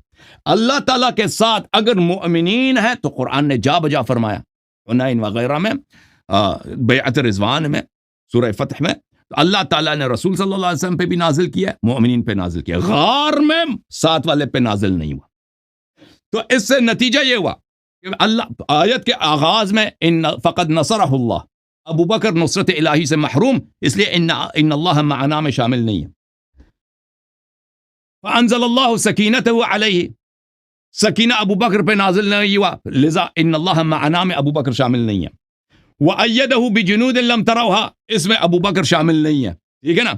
اللہ تعالیٰ کے ساتھ اگر مؤمنین ہے تو قرآن نے جا بجا فرمایا, حنین وغیرہ میں, بیعت رضوان میں, سورہ فتح میں, تو اللہ تعالیٰ نے رسول صلی اللہ علیہ وسلم پہ بھی نازل کیا, مومنین پہ نازل کیا. غار میں ساتھ والے پہ نازل نہیں ہوا. تو اس سے نتیجہ یہ ہوا کہ اللہ آیت کے آغاز میں فقد نصرہ اللہ, ابو بکر نصرت الہی سے محروم, اس لیے ان اللہ معنا میں شامل نہیں ہے. فانزل اللہ سکینتہ علیہ, سکینہ ابو بکر پہ نازل نہیں ہوا, لذا ان اللہ معنا میں ابو بکر شامل نہیں ہے. وَأَيَّدَهُ بِجُنُودٍ لَمْ تَرَوْهَا, اس میں ابو بکر شامل نہیں ہے. ٹھیک ہے نا.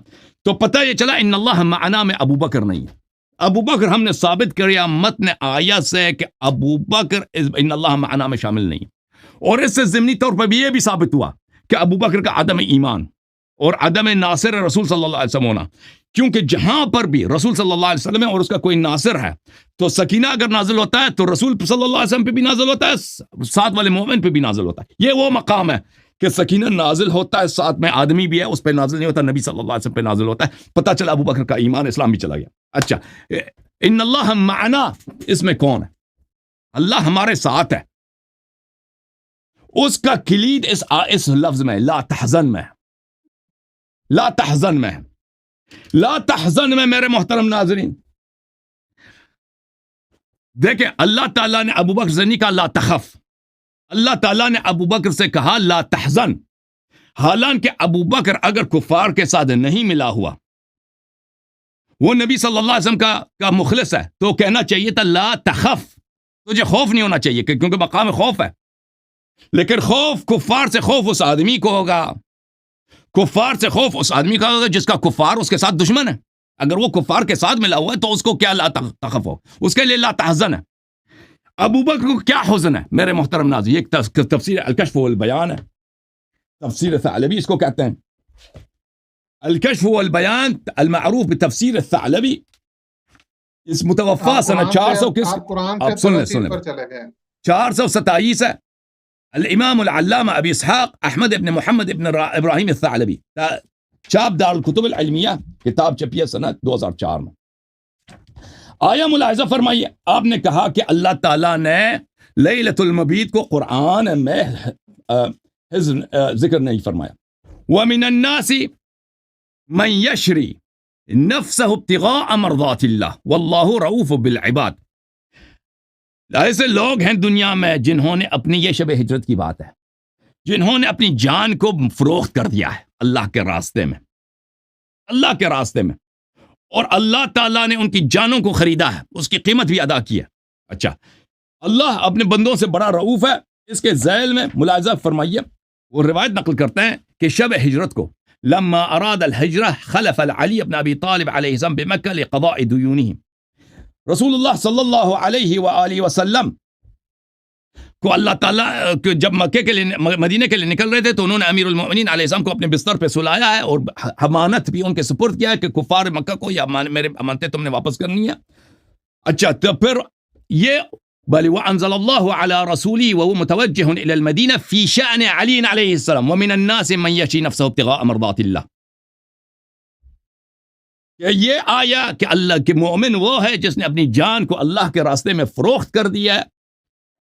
تو پتہ یہ چلا ان اللہ معنا میں ابو بکر نہیں ہے. ابو بکر ہم نے ثابت کیا متن آیت سے کہ ابو بکر ان اللہ معنا میں شامل نہیں. اور اس سے ضمنی طور پر بھی یہ بھی ثابت ہوا کہ ابو بکر کا عدم ایمان اور عدم ناصر رسول صلی اللہ علیہ وسلم ہونا, کیونکہ جہاں پر بھی رسول صلی اللہ علیہ وسلم ہے اور اس کا کوئی ناصر ہے تو سکینہ اگر نازل ہوتا ہے تو رسول صلی اللہ علیہ وسلم پہ بھی نازل ہوتا ہے, ساتھ والے مومن پہ بھی نازل ہوتا ہے. یہ وہ مقام ہے کہ سکینہ نازل ہوتا ہے, ساتھ میں آدمی بھی ہے, اس پہ نازل نہیں ہوتا, نبی صلی اللہ علیہ وسلم پہ نازل ہوتا ہے. پتہ چلا ابو بکر کا ایمان اسلام بھی چلا گیا. اچھا, ان اللہ معنا اس میں کون ہے؟ اللہ ہمارے ساتھ ہے. اس کا کلید اس لفظ میں لا تحزن میں, لا تحزن میں, لا تحزن میں. میرے محترم ناظرین دیکھیں, اللہ تعالیٰ نے ابو بکر سے نہیں کہا لا تخف, اللہ تعالیٰ نے ابو بکر سے کہا لا تحزن. حالانکہ ابو بکر اگر کفار کے ساتھ نہیں ملا ہوا, وہ نبی صلی اللہ علیہ وسلم کا مخلص ہے, تو کہنا چاہیے تھا لا تخف, تجھے خوف نہیں ہونا چاہیے, کیونکہ مقام خوف ہے. لیکن خوف کفار سے خوف اس آدمی کو ہوگا, کفار سے خوف اس آدمی کا ہوگا جس کا کفار اس کے ساتھ دشمن ہے. اگر وہ کفار کے ساتھ ملا ہوا ہے تو اس کو کیا لا تخف ہو, اس کے لیے لا تحزن ہے. ابو بکر کو کیا حزن ہے میرے محترم ناظرین؟ ایک تفسیر الکشف والبیان ہے, تفسیر ثعلبی اس کو کہتے ہیں, الکشف والبیان المعروف بتفسیر الثعلبی, اس متوفا سنہ 400 آپ سن لیں 427 ہے. الامام العلامہ ابی اسحاق احمد ابن محمد ابن ابراہیم الثعلبی, چاپ دار الکتب العلمیہ, کتاب چھپی ہے سنہ 2004 میں. آیا ملاحظہ فرمائیے, آپ نے کہا کہ اللہ تعالیٰ نے لیلۃ المبیت کو قرآن میں ذکر نہیں فرمایا. وَمِنَ النَّاسِ من یشری نفسہ ابتغاء مرضات اللہ واللہ رؤوف بالعباد. ایسے لوگ ہیں دنیا میں جنہوں نے اپنی، یہ شب ہجرت کی بات ہے، جنہوں نے اپنی جان کو فروخت کر دیا ہے اللہ کے راستے میں، اللہ کے راستے میں، اور اللہ تعالیٰ نے ان کی جانوں کو خریدا ہے، اس کی قیمت بھی ادا کی ہے. اچھا، اللہ اپنے بندوں سے بڑا رؤوف ہے. اس کے ذیل میں ملاحظہ فرمائیے، وہ روایت نقل کرتے ہیں کہ شب ہجرت کو لما اراد الحجرہ خلف علی بن ابی طالب علیہ السلام بمکہ لقضاء دیونہم. رسول اللہ صلی اللہ علیہ وآلہ وسلم کو اللہ تعالیٰ جب مکے کے لیے، مدینے کے لیے نکل رہے تھے تو انہوں نے امیر المؤمنین علیہ السلام کو اپنے بستر پہ سلایا ہے اور امانت بھی ان کے سپرد کیا ہے کہ کفار مکہ کو یہ میرے امانتیں تم نے واپس کرنی ہے. اچھا، تو پھر یہ بل وانزل اللہ علی رسولی وهو متوجہ الى المدینہ فی شأن علی علیہ السلام ومن الناس من یشی نفسہ ابتغاء مرضات اللہ. یہ آیا کہ اللہ کے مومن وہ ہے جس نے اپنی جان کو اللہ کے راستے میں فروخت کر دیا ہے.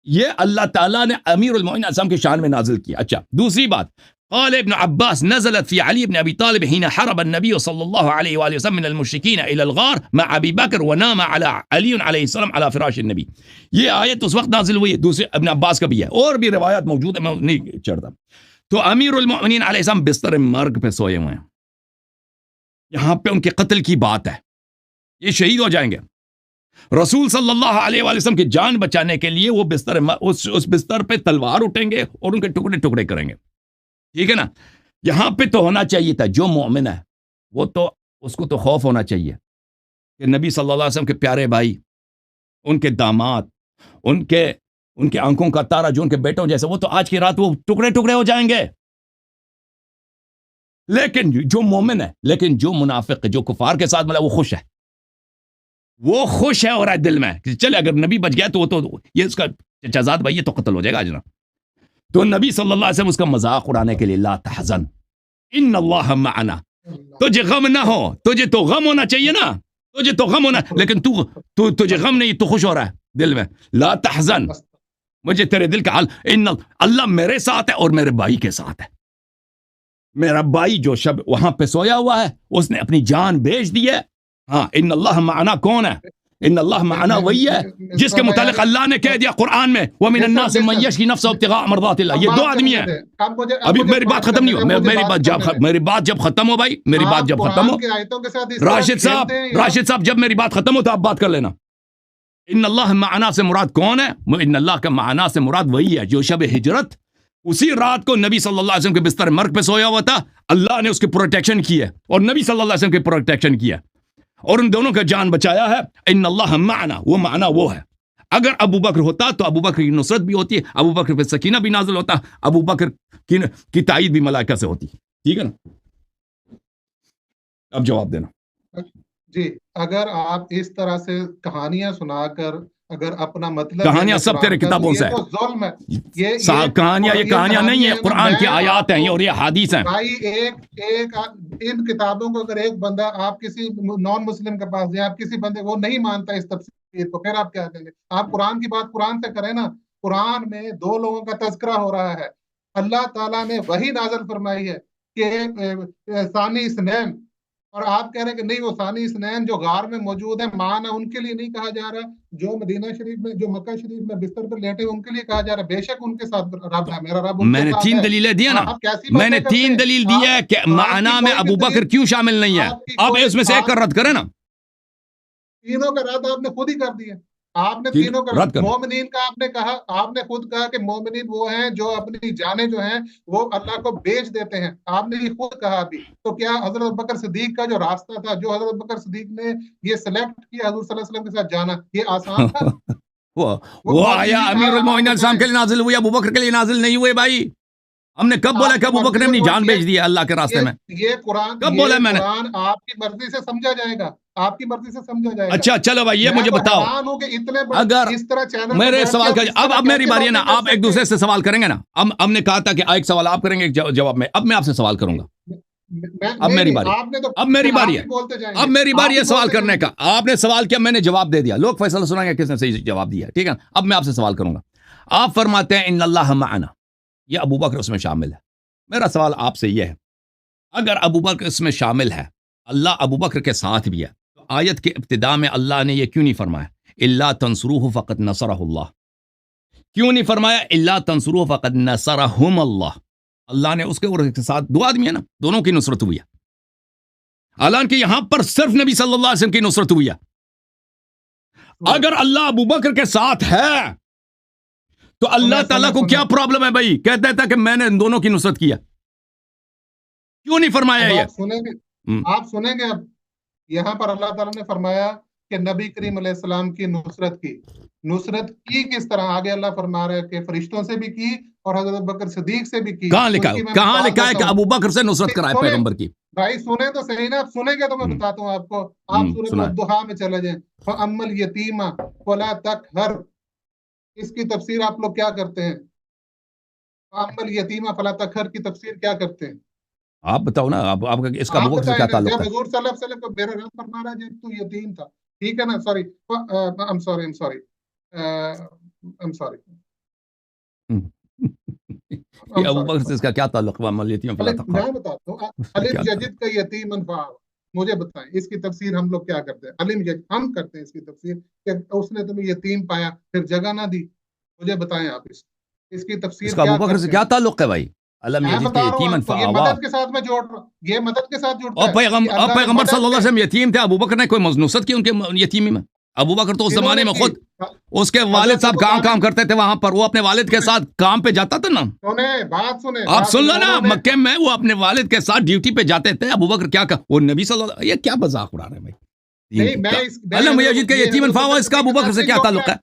یہ اللہ تعالیٰ نے امیر المؤمنین علیہ السلام کی شان میں نازل کیا. اچھا، دوسری بات، قال ابن عباس نزلت في علي بن ابي طالب حين حرب النبي صلى الله عليه واله وسلم من المشركين الى الغار مع ابي بکر ونام على علي عليه السلام على فراش النبي. یہ آیت اس وقت نازل ہوئی ہے، دوسرے ابن عباس کا بھی ہے، اور بھی روایات موجود ہیں، میں نہیں چڑھتا. تو امیر المؤمنین علیہ السلام بستر مرگ پہ سوئے ہوئے ہیں. یہاں پہ ان کے قتل کی بات ہے، یہ شہید ہو جائیں گے. رسول صلی اللہ علیہ وآلہ وسلم کی جان بچانے کے لیے وہ بستر، اس بستر پہ تلوار اٹھیں گے اور ان کے ٹکڑے ٹکڑے کریں گے. ٹھیک ہے نا؟ یہاں پہ تو ہونا چاہیے تھا جو مومن ہے وہ تو، اس کو تو خوف ہونا چاہیے کہ نبی صلی اللہ علیہ وسلم کے پیارے بھائی، ان کے داماد، ان کے آنکھوں کا تارا جو ان کے بیٹوں جیسے، وہ تو آج کی رات وہ ٹکڑے ٹکڑے ہو جائیں گے. لیکن جو مومن ہے، لیکن جو منافق ہے، جو کفار کے ساتھ ملا، وہ خوش ہے، وہ خوش ہے اور ہے دل میں کہ چلے اگر نبی بچ گیا تو وہ تو یہ اس کا چچا زاد بھائی یہ تو قتل ہو جائے گا آج نا. تو نبی صلی اللہ علیہ وسلم اس کا مذاق اڑانے کے لیے لا تحزن ان اللہ معنا، تجھے غم نہ ہو، تجھے تو غم ہونا چاہیے نا، تجھے تو غم ہونا، لیکن تجھے غم نہیں، تو خوش ہو رہا ہے دل میں. لا تحزن، مجھے تیرے دل کا حال، ان اللہ میرے ساتھ ہے اور میرے بھائی کے ساتھ ہے. میرا بھائی جو شب وہاں پہ سویا ہوا ہے اس نے اپنی جان بیچ دی ہے. ہاں، ان اللہ معنا کون ہے؟ ان اللہ معنا وہی ہے جس کے متعلق اللہ نے کہہ دیا قرآن میں وَمِنَ النَّاسِ مَن يَشْرِي نَفْسَهُ ابْتِغَاءَ مَرْضَاتِ اللَّهِ. یہ دو آدمی ہیں. ابھی میری بات ختم نہیں ہو، میری بات جب ختم ہو بھائی، میری بات جب ختم ہو، راشد صاحب جب میری بات ختم ہو تو آپ بات کر لینا. ان اللہ معنا سے مراد کون ہے؟ ان اللہ کا معنا سے مراد وہی ہے جو شب ہجرت اسی رات کو نبی صلی اللہ علیہ وسلم کے بستر مرگ پہ سویا ہوا تھا. اللہ نے اس کی پروٹیکشن کی ہے اور نبی صلی اللہ علیہ وسلم کی پروٹیکشن کی ہے اور ان دونوں کا جان بچایا ہے. ان اللہ معنا، وہ معنا وہ ہے. اگر ابو بکر ہوتا تو ابو بکر کی نصرت بھی ہوتی، ابو بکر پہ سکینہ بھی نازل ہوتا، ابو بکر کی تائید بھی ملائکہ سے ہوتی. ٹھیک ہے نا؟ اب جواب دینا. جی، اگر آپ اس طرح سے کہانیاں سنا کر اگر اپنا مطلب، کہانیاں سب تیرے کتابوں سے تو ظلم ہے. یہ کہانیاں نہیں ہیں، قرآن کی آیات ہیں اور یہ حدیث ہیں. بھائی ایک ان کتابوں کو اگر ایک بندہ، آپ کسی نان مسلم کے پاس جائیں، آپ کسی بندے وہ نہیں مانتا اس تفسیر کو، پھر آپ کیا کہیں گے؟ آپ قرآن کی بات قرآن سے کریں نا. قرآن میں دو لوگوں کا تذکرہ ہو رہا ہے. اللہ تعالیٰ نے وہی نازل فرمائی ہے کہ ثانی اثنین، اور آپ کہہ رہے ہیں کہ نہیں، وہ ثانی اثنین جو غار میں موجود ہیں مانا ان کے لیے نہیں کہا جا رہا، جو مدینہ شریف میں، جو مکہ شریف میں بستر پر لیٹے ان کے لیے کہا جا رہا. بے شک ان کے ساتھ رب ہے، میرا رب. میں نے 3 دلیلیں دی نا، میں نے 3 دلیل دی ہے کہ معنا میں ابو بکر کیوں شامل نہیں ہے. آپ اس میں سے ایک کا رد کریں نا. تینوں کا رد آپ نے خود ہی کر دیا. آپ نے تینوں کا رد، مومنین کا آپ نے کہا، آپ نے خود کہا کہ مومنین وہ ہیں جو اپنی جانیں جو ہیں وہ اللہ کو بیچ دیتے ہیں. آپ نے یہ خود کہا ابھی. تو کیا حضرت بکر صدیق کا جو راستہ تھا، جو حضرت بکر صدیق نے یہ سلیکٹ کیا حضور صلی اللہ علیہ وسلم کے ساتھ جانا، یہ آسان تھا؟ وہ آیا امیر المؤمنین السلام کے لیے نازل ہوئی، ابو بکر کے لیے نازل نہیں ہوئے. بھائی ہم نے کب بولا کہ ابو بکر نے اپنی جان بیچ دی ہے اللہ کے راستے میں؟ یہ قرآن کب بولا میں نے؟ قرآن آپ کی مرضی سے سمجھا جائے گا، آپ کی مرضی سے سمجھا جائے گا. اچھا چلو بھائی، یہ مجھے بتاؤ، اگر میرے سوال کا اب میری باری ہے نا، آپ ایک دوسرے سے سوال کریں گے نا. ہم نے کہا تھا کہ ایک سوال آپ کریں گے جواب میں، اب میں آپ سے سوال کروں گا. اب میری باری ہے، اب میری باری ہے سوال کرنے کا. آپ نے سوال کیا، میں نے جواب دے دیا. لوگ فیصلہ سنائیں گے کس نے صحیح جواب دیا. ٹھیک ہے، اب میں آپ سے سوال کروں گا. آپ فرماتے ہیں ان اللہ معنا، یہ ابو بکر اس میں شامل ہے. میرا سوال آپ سے یہ ہے اگر ابو بکر اس میں شامل ہے، اللہ ابو بکر کے ساتھ بھی ہے، تو آیت کے ابتدا میں اللہ نے یہ کیوں نہیں فرمایا الا تنصروہ فقد نصرہ اللہ؟ کیوں نہیں فرمایا الا تنصروہ فقد نصرہم اللہ؟ اللہ نے اس کے ساتھ دو آدمی ہیں نا، دونوں کی نصرت ہوئی ہے، حالانکہ یہاں پر صرف نبی صلی اللہ علیہ وسلم کی نصرت ہوئی ہے۔ اگر اللہ ابو بکر کے ساتھ ہے تو اللہ تعالیٰ کو کیا پرابلم ہے بھائی؟ کہتا تھا کہ میں نے ان دونوں کی نصرت کیا، کیوں نہیں فرمایا یہ؟ آپ سنیں گے اب یہاں پر اللہ تعالیٰ نے فرمایا کہ نبی کریم علیہ السلام کی نصرت کی کس طرح؟ آگے اللہ فرما رہا ہے کہ فرشتوں سے بھی کی اور حضرت بکر صدیق سے بھی کی۔ کہاں لکھا ہے کہ ابو بکر سے نصرت کرائے پیغمبر کی؟ بھائی سنیں تو صحیح نا، آپ سنیں گے تو میں بتاتا ہوں آپ کو۔ آپ سورۃ الضحیٰ میں چلے جائیں، فَأَمَّا الْيَتِيمَ فَلَا تَقْهَرْ، اس کی تفسیر آپ لوگ کیا کرتے ہیں؟ فَأَمَّا الْيَتِيمَ فَلَا تَقْهَرْ کی تفسیر کیا کرتے ہیں؟ آپ بتاؤ نا، آپ کا اس کا ابو بکر سے کیا تعلق ہے؟ جب حضور صلی اللہ علیہ وسلم کو میرا رب فرما رہا ہے جب تو یتیم تھا، ٹھیک ہے نا؟ ابو بکر سے اس کا کیا تعلق ہے؟ میں بتاتا ہوں، علم یجد کا یتیمن فآویٰ، مجھے بتائیں اس کی تفسیر ہم لوگ کیا کرتے ہیں؟ علم یجد ہم کرتے ہیں اس کی تفسیر کہ اس نے تمہیں یتیم پایا پھر جگہ نہ دی، مجھے بتائیں آپ اس کی تفسیر کیا؟ ابو بکر سے کیا تعلق ہے بھائی؟ علم یجد کا یتیمن فآویٰ، مدد کے ساتھ میں جوڑ رہا ہوں، یہ مدد کے ساتھ جوڑتا ہے۔ اور پیغمبر صلی اللہ علیہ وسلم یتیم تھے، ابو بکر نے کوئی نصرت کی ان کے یتیمی میں؟ ابو بکر تو اس زمانے میں خود اس کے والد صاحب کام کرتے تھے وہاں پر، وہ اپنے والد کے ساتھ کام پہ جاتا تھا نا۔ بات سنیں، آپ سن لو نا، مکے میں وہ اپنے والد کے ساتھ ڈیوٹی پہ جاتے تھے۔ ابو بکر کیا وہ نبی صلی اللہ، یہ کیا مذاق اڑا رہے ہیں بھائی؟ علم یجد کا یتیمن فآویٰ، اس کا ابو بکر سے کیا تعلق ہے؟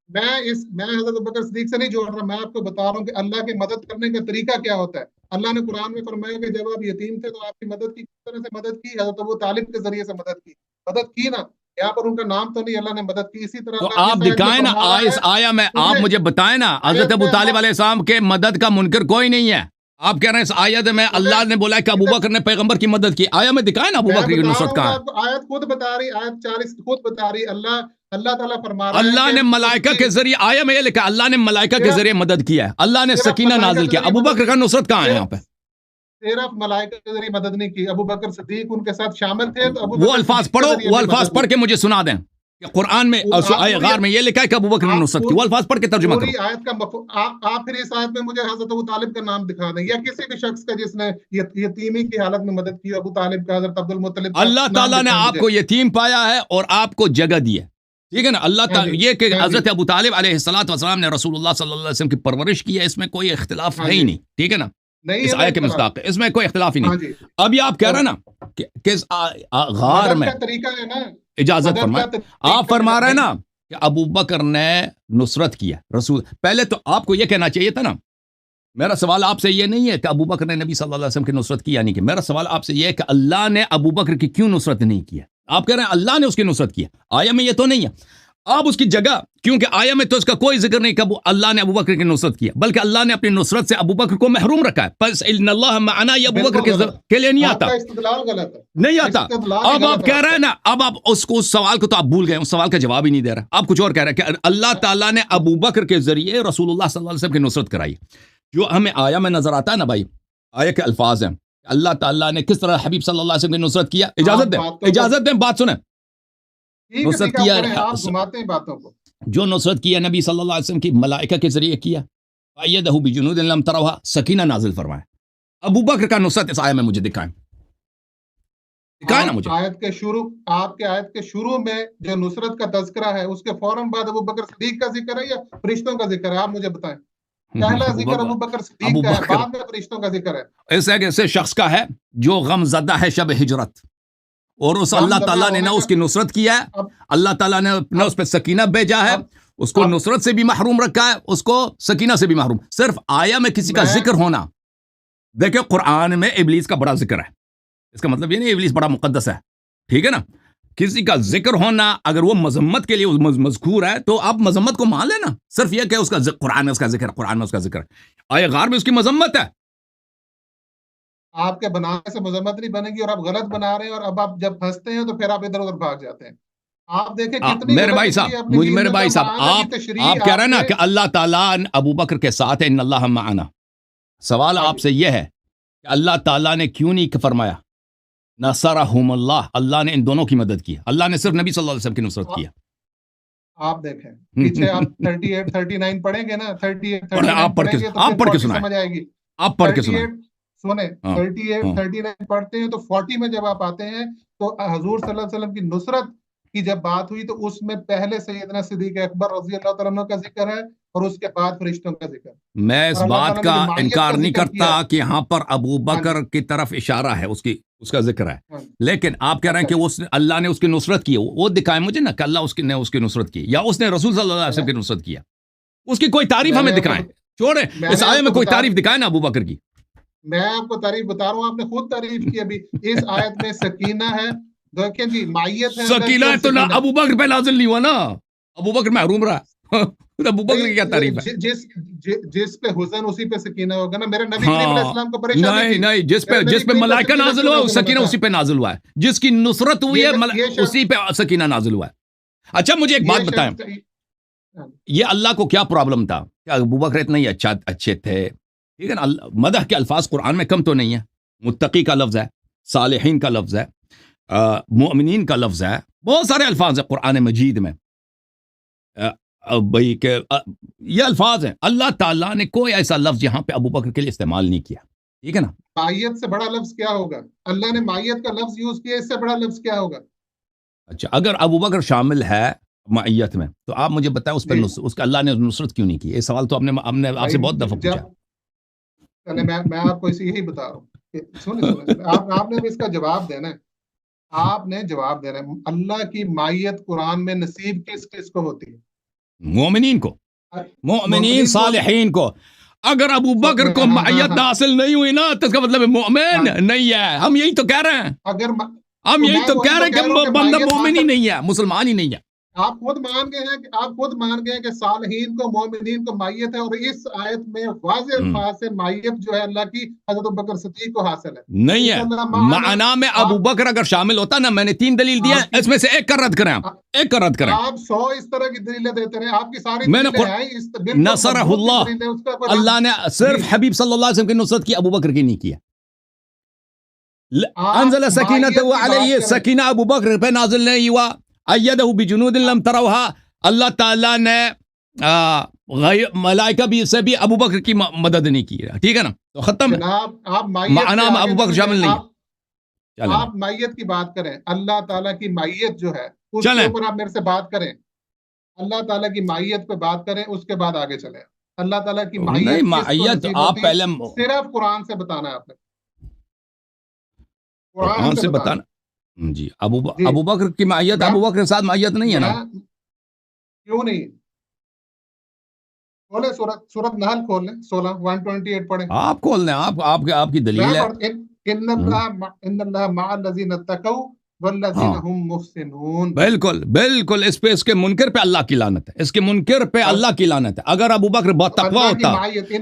میں حضرت بکر صدیق سے نہیں جوڑ رہا، میں آپ کو بتا رہا ہوں کہ اللہ کی مدد کرنے کا طریقہ کیا ہوتا ہے۔ اللہ نے قرآن میں فرمایا کہ جب آپ یتیم تھے تو آپ کی مدد کی، کس طرح سے مدد کی؟ حضرت ابو طالب کے ذریعے سے مدد کی نا، یہاں پر ان کا نام تو نہیں، اللہ نے مدد کی۔ اسی طرح تو آپ دکھائیں نا اس آیا میں، آپ مجھے بتائیں نا، حضرت ابو طالب علیہ السلام کے مدد کا منکر کوئی نہیں ہے۔ آپ کہہ رہے ہیں اس آیت میں اللہ نے بولا کہ ابو بکر نے پیغمبر کی مدد کی، آیا میں دکھائیں نا ابو بکر کی نصرت کہاں ہے؟ آیت خود بتا رہی، آیت 40 خود بتا رہی، اللہ تعالیٰ فرما رہا ہے اللہ نے ملائکہ کے ذریعے، آیا میں یہ لکھا اللہ نے ملائکہ کے ذریعے مدد کیا ہے، اللہ نے سکینہ نازل کیا۔ ابو بکر کا نصرت کہاں ہے یہاں پہ؟ صرف ملائکہ کے ذریعے مدد نہیں کی، ابو بکر صدیق ان کے ساتھ شامل تھے۔ تو وہ الفاظ پڑھو، وہ الفاظ پڑھ کے مجھے سنا دیں کہ قرآن میں غار میں یہ لکھا ہے کہ ابو بکر نے نصرت کی، وہ الفاظ پڑھ کے ترجمہ کرو۔ آیت کا آپ پھر اس آیت میں مجھے حضرت ابو طالب کا نام دکھا دیں، یا کسی بھی شخص کا جس نے یتیمی کی حالت میں مدد کی، ابو طالب کا، حضرت عبد المطلب۔ اللہ تعالیٰ نے آپ کو یتیم پایا ہے اور آپ کو جگہ دی ہے، ٹھیک ہے نا؟ اللہ تعالیٰ یہ کہ حضرت ابو طالب علیہ السلام نے رسول اللہ صلی اللہ علیہ وسلم کی پرورش کی ہے، اس میں کوئی اختلاف ہے ہی نہیں، ٹھیک ہے نا؟ اس آیت کے مصداق اس میں کوئی اختلاف ہی نہیں۔ اب یہ آپ کہہ رہے ہیں نا کہ غار میں اجازت فرمائے، آپ فرما رہے ہیں نا کہ ابو بکر نے نصرت کیا رسول۔ پہلے تو آپ کو یہ کہنا چاہیے تھا نا، میرا سوال آپ سے یہ نہیں ہے کہ ابو بکر نے نبی صلی اللہ علیہ وسلم کی نصرت کی یا نہیں کی، میرا سوال آپ سے یہ ہے کہ اللہ نے ابو بکر کی کیوں نصرت نہیں کیا؟ آپ کہہ رہے ہیں اللہ نے اس کی نصرت کیا، آیا میں یہ تو نہیں ہے۔ آپ اس کی جگہ، کیونکہ آیا میں تو اس کا کوئی ذکر نہیں کہ اللہ نے ابو بکر کی نصرت کیا، بلکہ اللہ نے اپنی نصرت سے ابو بکر کو محروم رکھا ہے۔ پس ان اللہ معنا یہ ابو بکر کے لیے نہیں آتا، نہیں آتا۔ اب آپ کہہ رہے ہیں نا، اب آپ اس سوال کو تو آپ بھول گئے، اس سوال کا جواب ہی نہیں دے رہا، آپ کچھ اور کہہ رہے ہیں کہ اللہ تعالیٰ نے ابو بکر کے ذریعے رسول اللہ صلی اللہ علیہ وسلم کی نصرت کرائی۔ جو ہمیں آیا میں نظر آتا ہے نا بھائی، آیا کے الفاظ ہیں، اللہ تعالیٰ نے کس طرح حبیب صلی اللہ علیہ وسلم کی نصرت کیا۔ اجازت دیں بات سنیں، نصرت کیا جو نصرت کیا نبی صلی اللہ علیہ وسلم کی ملائکہ کے ذریعے کیا، فَأَيَّدَهُ بِجُنُودٍ لَمْ تَرَوْهَا، سکینہ نازل فرمائے۔ ابو بکر کا نصرت اس آیت میں مجھے دکھائیں نا مجھے۔ آپ کے آیت کے شروع میں جو نصرت کا تذکرہ ہے اس کے فوراً بعد ابو بکر صدیق کا ذکر ہے یا فرشتوں کا ذکر ہے؟ آپ مجھے بتائیں، پہلا ذکر ابو بکر صدیق کا ہے، بعد میں فرشتوں کا ذکر ہے۔ ایسے شخص کا ہے جو غم زدہ ہے شب ہجرت، اور اس اللہ تعالیٰ نے نہ اس کی نصرت کیا ہے، اللہ تعالیٰ نے نہ اس پہ سکینہ بھیجا ہے، اس کو نصرت سے بھی محروم رکھا ہے، اس کو سکینہ سے بھی محروم۔ صرف آیا میں کسی کا ذکر ہونا، دیکھیں قرآن میں ابلیس کا بڑا ذکر ہے، اس کا مطلب یہ نہیں ابلیس بڑا مقدس ہے، ٹھیک ہے نا؟ کسی کا ذکر ہونا اگر وہ مذمت کے لیے مذکور ہے تو آپ مذمت کو مان لینا، صرف یہ کہ اس کا قرآن میں اس کا ذکر، قرآن میں اس کا ذکر ہے۔ آیا غار میں اس کی مذمت ہے، آپ کے بنانے سے مذمت نہیں بنے گی، اور آپ غلط بنا رہے ہیں، اور اب آپ جب پھنستے ہیں تو پھر آپ ادھر ادھر بھاگ جاتے ہیں۔ آپ دیکھیں کتنی میرے بھائی صاحب آپ کہہ رہے ہیں نا کہ اللہ تعالیٰ ابو بکر کے ساتھ ہے، ان اللہ معنا۔ سوال آپ سے یہ ہے کہ اللہ تعالیٰ نے کیوں نہیں فرمایا نصرہم اللہ، اللہ نے ان دونوں کی مدد کی، اللہ نے صرف نبی صلی اللہ علیہ وسلم کی نصرت کیا. آپ دیکھیں پیچھے آپ 38 39 پڑھیں گے نا، 38 آپ پڑھ کے سمجھ آئے گی. آپ پڑھ کے سنائیں. سنیں 38 39 پڑھتے ہیں تو 40 میں جب آپ آتے ہیں تو حضور صلی اللہ علیہ وسلم کی نصرت کی جب بات ہوئی تو اس میں پہلے سیدنا صدیق اکبر رضی اللہ تعالیٰ عنہ کا ذکر ہے اور اس کے بعد فرشتوں کا ذکر. میں اس بات کا انکار نہیں کرتا کہ یہاں پر ابو بکر کی طرف اشارہ ہے، اس کا ذکر ہے، لیکن آپ کہہ رہے ہیں کہ اللہ نے اس کی نصرت کی، وہ دکھائیں مجھے نا کہ اللہ نے اس کی نصرت کی یا اس نے رسول صلی اللہ علیہ وسلم کی نصرت کیا. اس کی کوئی تعریف ہمیں دکھائیں، چھوڑیں اس آیت میں کوئی تعریف دکھائیں نا ابو بکر کی. میں آپ کو تعریف بتا رہا ہوں، آپ نے خود تعریف کی ابھی. اس آیت میں سکینہ ہے، دیکھیں جی مائیت ہے. سکینہ تو نہ ابو بکر پہ نازل نہیں ہوا نا، ابو بکر محروم رہا. ابو بکر کی کیا تعریف ہے؟ جس پہ حزن اسی پہ سکینہ ہوگا نا. میرے نبی کریم علیہ السلام کو پریشانی نہیں، جس پہ ملائکہ نازل ہوا سکینہ اسی پہ نازل ہوا ہے، جس کی نصرت ہوئی ہے اسی پہ سکینہ نازل ہوا ہے. اچھا مجھے ایک بات بتائیں، یہ اللہ کو کیا پرابلم تھا کہ ابو بکر اتنے ہی اچھے تھے؟ ٹھیک ہے نا، مدح کے الفاظ قرآن میں کم تو نہیں ہے. متقی کا لفظ ہے، صالحین کا لفظ ہے، مؤمنین کا لفظ ہے، بہت سارے الفاظ ہیں قرآن مجید میں. بھائی کہ یہ الفاظ ہیں، اللہ تعالیٰ نے کوئی ایسا لفظ یہاں پہ ابو بکر کے لیے استعمال نہیں کیا. ٹھیک ہے نا، مائیت سے بڑا لفظ کیا ہوگا؟ اللہ نے مائیت کا لفظ یوز کیا، اس سے بڑا لفظ کیا ہوگا؟ اچھا اگر ابو بکر شامل ہے مائیت میں تو آپ مجھے بتائیں اس پہ اس کا اللہ نے نصرت کیوں نہیں کی؟ یہ سوال تو ہم نے آپ سے بہت دفعہ پوچھا. میں آپ کو یہی بتا رہا ہوں، سنیں آپ نے بھی اس کا جواب دینا ہے. آپ نے جواب دینا ہے. اللہ کی مائیت قرآن میں نصیب کس کس کو ہوتی ہے؟ مومنین کو، مومنین صالحین کو. اگر ابو بکر کو مائیت حاصل نہیں ہوئی نا تو اس کا مطلب مومن نہیں ہے. ہم یہی تو کہہ رہے ہیں، ہم یہی تو کہہ رہے ہیں کہ بندہ مومن ہی نہیں ہے، مسلمان ہی نہیں ہے. آپ خود مان گئے ہیں کہ صالحین کو مومنین کو مائیت ہے، اور اس آیت میں واضح الفاظ سے مائیت جو ہے اللہ کی حضرت ابوبکر صدیق کو حاصل ہے. نہیں ہے، معنی میں ابو بکر اگر شامل ہوتا نا، میں نے 3 دلیل دیا، اس میں سے ایک کا رد کریں، ایک کا رد کریں. آپ 100 اس طرح کی دلیلیں دیتے رہے، آپ کی ساری میں نے نصرہ اللہ نے صرف حبیب صلی اللہ علیہ وسلم کی نصرت کی، ابو بکر کی نہیں کیا. انزل سکینۃ علیہ، سکینہ ابو بکر پہ نازل نہیں ہوا. ایدہ بجنود لم تروہا، اللہ تعالیٰ نے ملائکہ بھی سے بھی ابو بکر کی مدد نہیں کی. ٹھیک ہے نا، تو ختم ہے. معنی میں ابو بکر شامل نہیں ہے. آپ مائیت کی بات کریں، اللہ تعالیٰ کی مائیت جو ہے اس کے اوپر آپ میرے سے بات کریں. اللہ تعالیٰ کی مائیت پہ بات کریں، اس کے بعد آگے چلیں. اللہ تعالیٰ کی مائیت آپ پہلے صرف قرآن سے بتانا ہے. آپ نے قرآن سے بتانا جی. ابو بکر کی مائیت ابو بکر کے ساتھ مائیت نہیں ہے نا؟ کیوں نہیں؟ کھولیں سورۃ نحل کھول لیں، 128 پڑھیں. آپ کھول لیں، آپ کی دلیل ہے. ان اللہ مع الذین اتقوا والذین هم محسنون. بالکل اس کے منکر پہ اللہ کی لعنت ہے، اس کے منکر پہ اللہ کی لعنت ہے. اگر ابو بکر بہت تقوی ہوتا،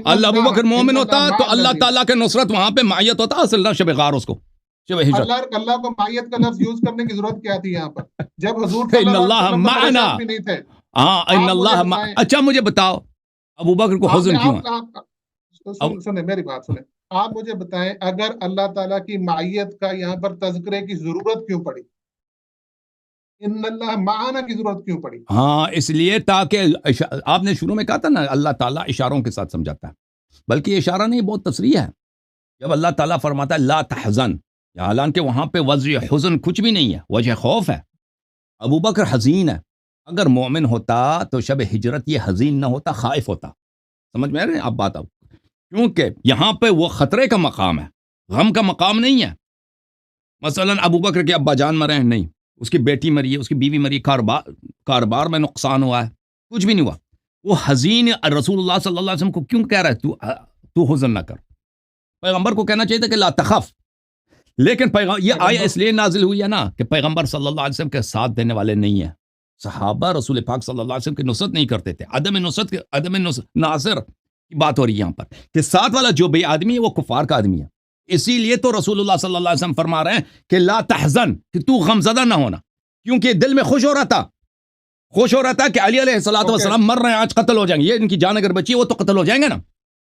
اللہ ابو بکر مومن ہوتا تو اللہ تعالیٰ کے نصرت وہاں پہ مائیت ہوتا. اصل شب غار اس کو اللہ کو مائیت کا لفظ یوز کرنے کی ضرورت کیا تھی یہاں پر جب حضور ان اللہ معنا؟ ہاں ان اللہ. اچھا مجھے بتاؤ ابو بکر کو حزن کیوں ہے؟ سنیں میری بات سنیں. آپ مجھے بتائیں اگر اللہ تعالیٰ کی مائیت کا یہاں پر تذکرے کی ضرورت کیوں پڑی؟ ان اللہ معنا کی ضرورت کیوں پڑی؟ ہاں اس لیے تاکہ آپ نے شروع میں کہا تھا نا اللہ تعالیٰ اشاروں کے ساتھ سمجھاتا ہے، بلکہ یہ اشارہ نہیں، بہت تصریح ہے. جب اللہ تعالیٰ فرماتا ہے لا تحزن، حالانکہ وہاں پہ وجہ حزن کچھ بھی نہیں ہے، وجہ خوف ہے. ابو بکر حزین ہے. اگر مومن ہوتا تو شب ہجرت یہ حزین نہ ہوتا، خائف ہوتا. سمجھ میں آ رہے ہیں آپ بات؟ کیونکہ یہاں پہ وہ خطرے کا مقام ہے، غم کا مقام نہیں ہے. مثلا ابو بکر کے ابا جان مرے ہیں نہیں، اس کی بیٹی مری ہے، اس کی بیوی مری، کاروبار میں نقصان ہوا ہے، کچھ بھی نہیں ہوا. وہ حزین رسول اللہ صلی اللہ علیہ وسلم کو کیوں کہہ رہا ہے تو حزن نہ کر؟ پیغمبر کو کہنا چاہیے تھا کہ لا تخف. لیکن یہ آیت اس لیے نازل ہوئی ہے نا کہ پیغمبر صلی اللہ علیہ وسلم کے ساتھ دینے والے نہیں ہیں. صحابہ رسول پاک صلی اللہ علیہ وسلم کی نصرت نہیں کرتے تھے. عدم ناصر کی بات ہو رہی ہے یہاں پر کہ ساتھ والا جو بے آدمی ہے وہ کفار کا آدمی ہے. اسی لیے تو رسول اللہ صلی اللہ علیہ وسلم فرما رہے ہیں کہ لا تحزن، کہ تو غمزدہ نہ ہونا، کیونکہ دل میں خوش ہو رہا تھا کہ علی علیہ الصلوۃ والسلام مر رہے ہیں، آج قتل ہو جائیں گے. یہ ان کی جان اگر بچی وہ تو قتل ہو جائیں گے نا.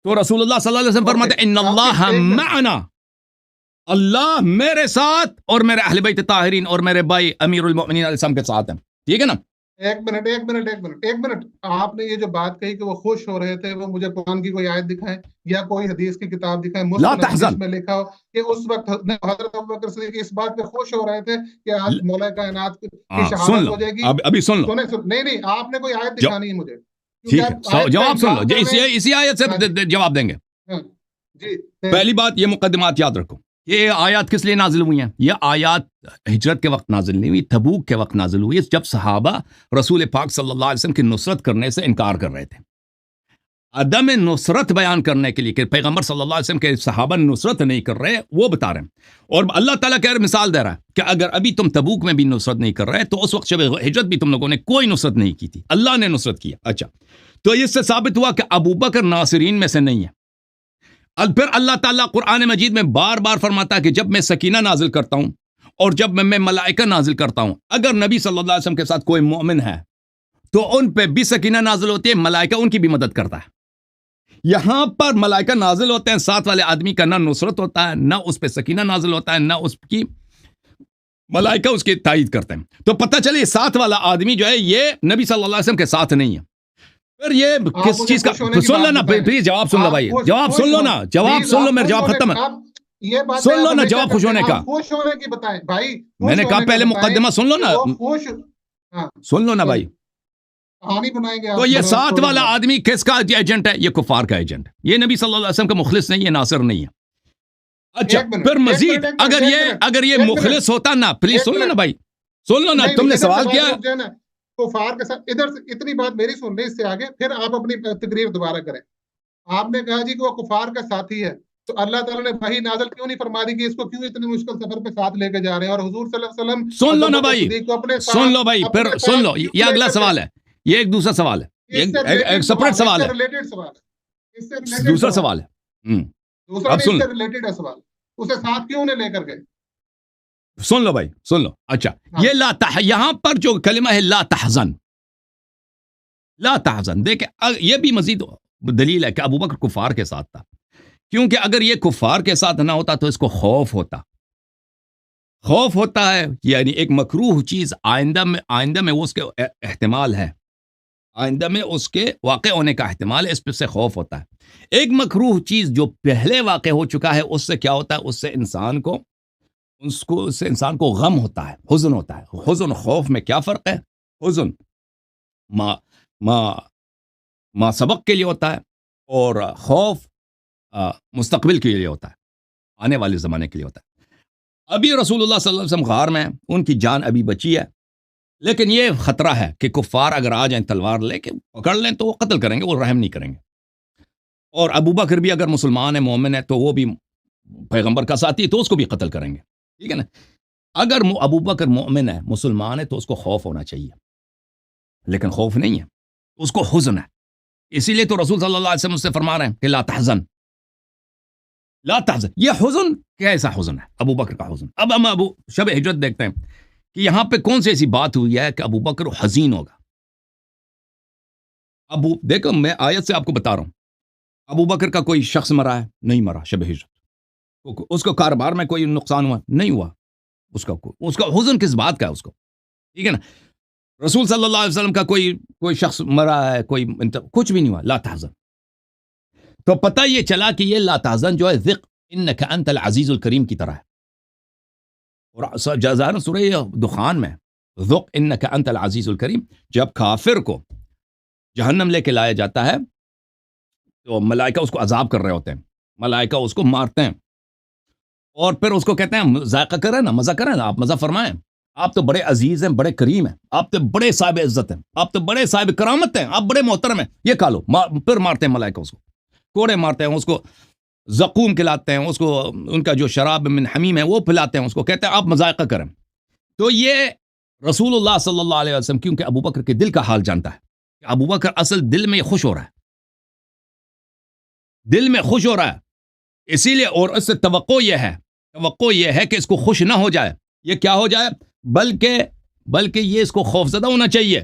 تو رسول اللہ صلی اللہ علیہ وسلم فرماتے ہیں ان اللہ معنا، اللہ میرے ساتھ اور میرے اہل بیت طاہرین اور میرے بھائی امیر المؤمنین علیہ السلام کے ساتھ ہیں. ٹھیک ہے نا؟ ایک منٹ آپ نے یہ جو بات کہی کہ وہ خوش ہو رہے تھے، وہ مجھے قرآن کی کوئی آیت دکھائیں یا کوئی حدیث کی کتاب دکھائیں مسلم حدیث میں لکھا ہو کہ اس وقت حضرت ابوبکر صدیق اس بات پہ خوش ہو رہے تھے کہ آج مولا کائنات کی شہادت ہو جائے گی. ابھی سن لو. نہیں آپ نے کوئی آیت دکھانی ہے مجھے. ٹھیک ہے، جواب سن لو، اسی آیت سے جواب دیں گے. جی پہلی بات یہ مقدمات یاد رکھو. یہ آیات کس لیے نازل ہوئی ہیں؟ یہ آیات ہجرت کے وقت نازل نہیں ہوئی، تبوک کے وقت نازل ہوئی، جب صحابہ رسول پاک صلی اللہ علیہ وسلم کی نصرت کرنے سے انکار کر رہے تھے. عدم نصرت بیان کرنے کے لیے کہ پیغمبر صلی اللہ علیہ وسلم کے صحابہ نصرت نہیں کر رہے، وہ بتا رہے ہیں. اور اللہ تعالیٰ کہہ رہے، مثال دے رہا ہے کہ اگر ابھی تم تبوک میں بھی نصرت نہیں کر رہے تو اس وقت جب ہجرت بھی تم لوگوں نے کوئی نصرت نہیں کی تھی، اللہ نے نصرت کیا. اچھا، تو اس سے ثابت ہوا کہ ابوبکر ناصرین میں سے نہیں ہے. پھر اللہ تعالیٰ قرآن مجید میں بار بار فرماتا ہے کہ جب میں سکینہ نازل کرتا ہوں اور جب میں ملائکہ نازل کرتا ہوں، اگر نبی صلی اللہ علیہ وسلم کے ساتھ کوئی مومن ہے تو ان پہ بھی سکینہ نازل ہوتی ہے، ملائکہ ان کی بھی مدد کرتا ہے. یہاں پر ملائکہ نازل ہوتے ہیں، ساتھ والے آدمی کا نہ نصرت ہوتا ہے، نہ اس پہ سکینہ نازل ہوتا ہے، نہ اس کی ملائکہ اس کی تائید کرتے ہیں. تو پتہ چلے ساتھ والا آدمی جو ہے یہ نبی صلی اللہ علیہ وسلم کے ساتھ نہیں ہے. پھر یہ کس چیز کا سن لو نا پلیز، جواب سن لو بھائی، جواب سن لو نا، جواب سن لو، میرا جواب ختم ہے. سن لو نا جواب خوش ہونے کا. خوش ہونے کی بتائیں بھائی، میں نے کہا پہلے مقدمہ سن لو نا، سن لو نا بھائی. تو یہ ساتھ والا آدمی کس کا ایجنٹ ہے؟ یہ کفار کا ایجنٹ ہے، یہ نبی صلی اللہ علیہ وسلم کا مخلص نہیں، یہ ناصر نہیں ہے. اچھا پھر مزید اگر یہ مخلص ہوتا نا، پلیز سن لو نا بھائی، سن لو نا، تم نے سوال کیا کفار کے ساتھ. ادھر سے اتنی بات میری سن لیں، اس سے آگے پھر آپ اپنی تقریر دوبارہ کریں. آپ نے کہا جی کہ وہ کفار کا ساتھی ہے، تو اللہ تعالیٰ نے وحی نازل کیوں نہیں فرما دی کہ اس کو کیوں اتنی مشکل سفر پہ ساتھ لے کے جا رہے ہیں؟ اور حضور صلی اللہ علیہ وسلم سن لو نا بھائی، سن لو بھائی، پھر سن لو، یہ اگلا سوال ہے، یہ ایک دوسرا سوال ہے، ایک سپریٹ سوال ہے، دوسرا سوال ہے. اب سن لو، اسے ساتھ کیوں نہیں لے کر گئے؟ سن لو بھائی، سن لو. اچھا، یہ یہاں پر جو کلمہ ہے لا تحزن، لا تحزن، دیکھیں یہ بھی مزید دلیل ہے کہ ابوبکر کفار کے ساتھ تھا، کیونکہ اگر یہ کفار کے ساتھ نہ ہوتا تو اس کو خوف ہوتا ہے. یعنی ایک مکروہ چیز آئندہ میں اس کے احتمال ہے، آئندہ میں اس کے واقع ہونے کا احتمال ہے، اس پہ سے خوف ہوتا ہے. ایک مکروہ چیز جو پہلے واقع ہو چکا ہے، اس سے کیا ہوتا ہے؟ اس سے انسان کو غم ہوتا ہے، حزن ہوتا ہے. حزن خوف میں کیا فرق ہے؟ حزن ما سبق کے لیے ہوتا ہے، اور خوف مستقبل کے لیے ہوتا ہے، آنے والے زمانے کے لیے ہوتا ہے. ابھی رسول اللہ صلی اللہ علیہ وسلم غار میں، ان کی جان ابھی بچی ہے، لیکن یہ خطرہ ہے کہ کفار اگر آ جائیں تلوار لے کے پکڑ لیں تو وہ قتل کریں گے، وہ رحم نہیں کریں گے. اور ابوبکر بھی اگر مسلمان ہے، مومن ہے، تو وہ بھی پیغمبر کا ساتھی ہے، تو اس کو بھی قتل کریں گے. ٹھیک ہے نا؟ اگر ابوبکر مومن ہے، مسلمان ہے، تو اس کو خوف ہونا چاہیے، لیکن خوف نہیں ہے، اس کو حزن ہے. اسی لیے تو رسول صلی اللہ علیہ وسلم اس سے فرما رہے ہیں کہ لا تحزن، لا تحزن. یہ حزن کیسا حزن ہے؟ ابوبکر کا حزن. اب ہم شب ہجرت دیکھتے ہیں کہ یہاں پہ کون سی ایسی بات ہوئی ہے کہ ابوبکر حزین ہوگا. دیکھو میں آیت سے آپ کو بتا رہا ہوں، ابوبکر کا کوئی شخص مرا ہے؟ نہیں مرا. شب ہجرت اس کو کاروبار میں کوئی نقصان ہوا؟ نہیں ہوا. اس کا حزن کس بات کا ہے اس کو؟ ٹھیک ہے نا؟ رسول صلی اللہ علیہ وسلم کا کوئی شخص مرا ہے، کچھ بھی نہیں ہوا. لا تحزن. تو پتہ یہ چلا کہ یہ لا تحزن جو ہے ذق انک انت العزیز الکریم کی طرح ہے. اور ظاہر سورہ دخان میں ذق انک انت العزیز الکریم، جب کافر کو جہنم لے کے لایا جاتا ہے تو ملائکہ اس کو عذاب کر رہے ہوتے ہیں، ملائکہ اس کو مارتے ہیں، اور پھر اس کو کہتے ہیں ذائقہ کریں نا، مزہ کریں نا، آپ مزہ فرمائیں، آپ تو بڑے عزیز ہیں، بڑے کریم ہیں، آپ تو بڑے صاحب عزت ہیں، آپ تو بڑے صاحب کرامت ہیں، آپ بڑے محترم ہیں، یہ کھا لو. پھر مارتے ہیں ملائکہ، اس کو کوڑے مارتے ہیں، اس کو زقوم کھلاتے ہیں، اس کو ان کا جو شراب من حمیم ہے وہ پلاتے ہیں، اس کو کہتے ہیں آپ مذائقہ کریں. تو یہ رسول اللہ صلی اللہ علیہ وسلم کیونکہ ابوبکر کے دل کا حال جانتا ہے کہ ابوبکر اصل دل میں خوش ہو رہا ہے، دل میں خوش ہو رہا ہے، اسی لیے. اور اس سے توقع یہ ہے کہ اس کو خوش نہ ہو جائے، یہ کیا ہو جائے، بلکہ یہ اس کو خوفزدہ ہونا چاہیے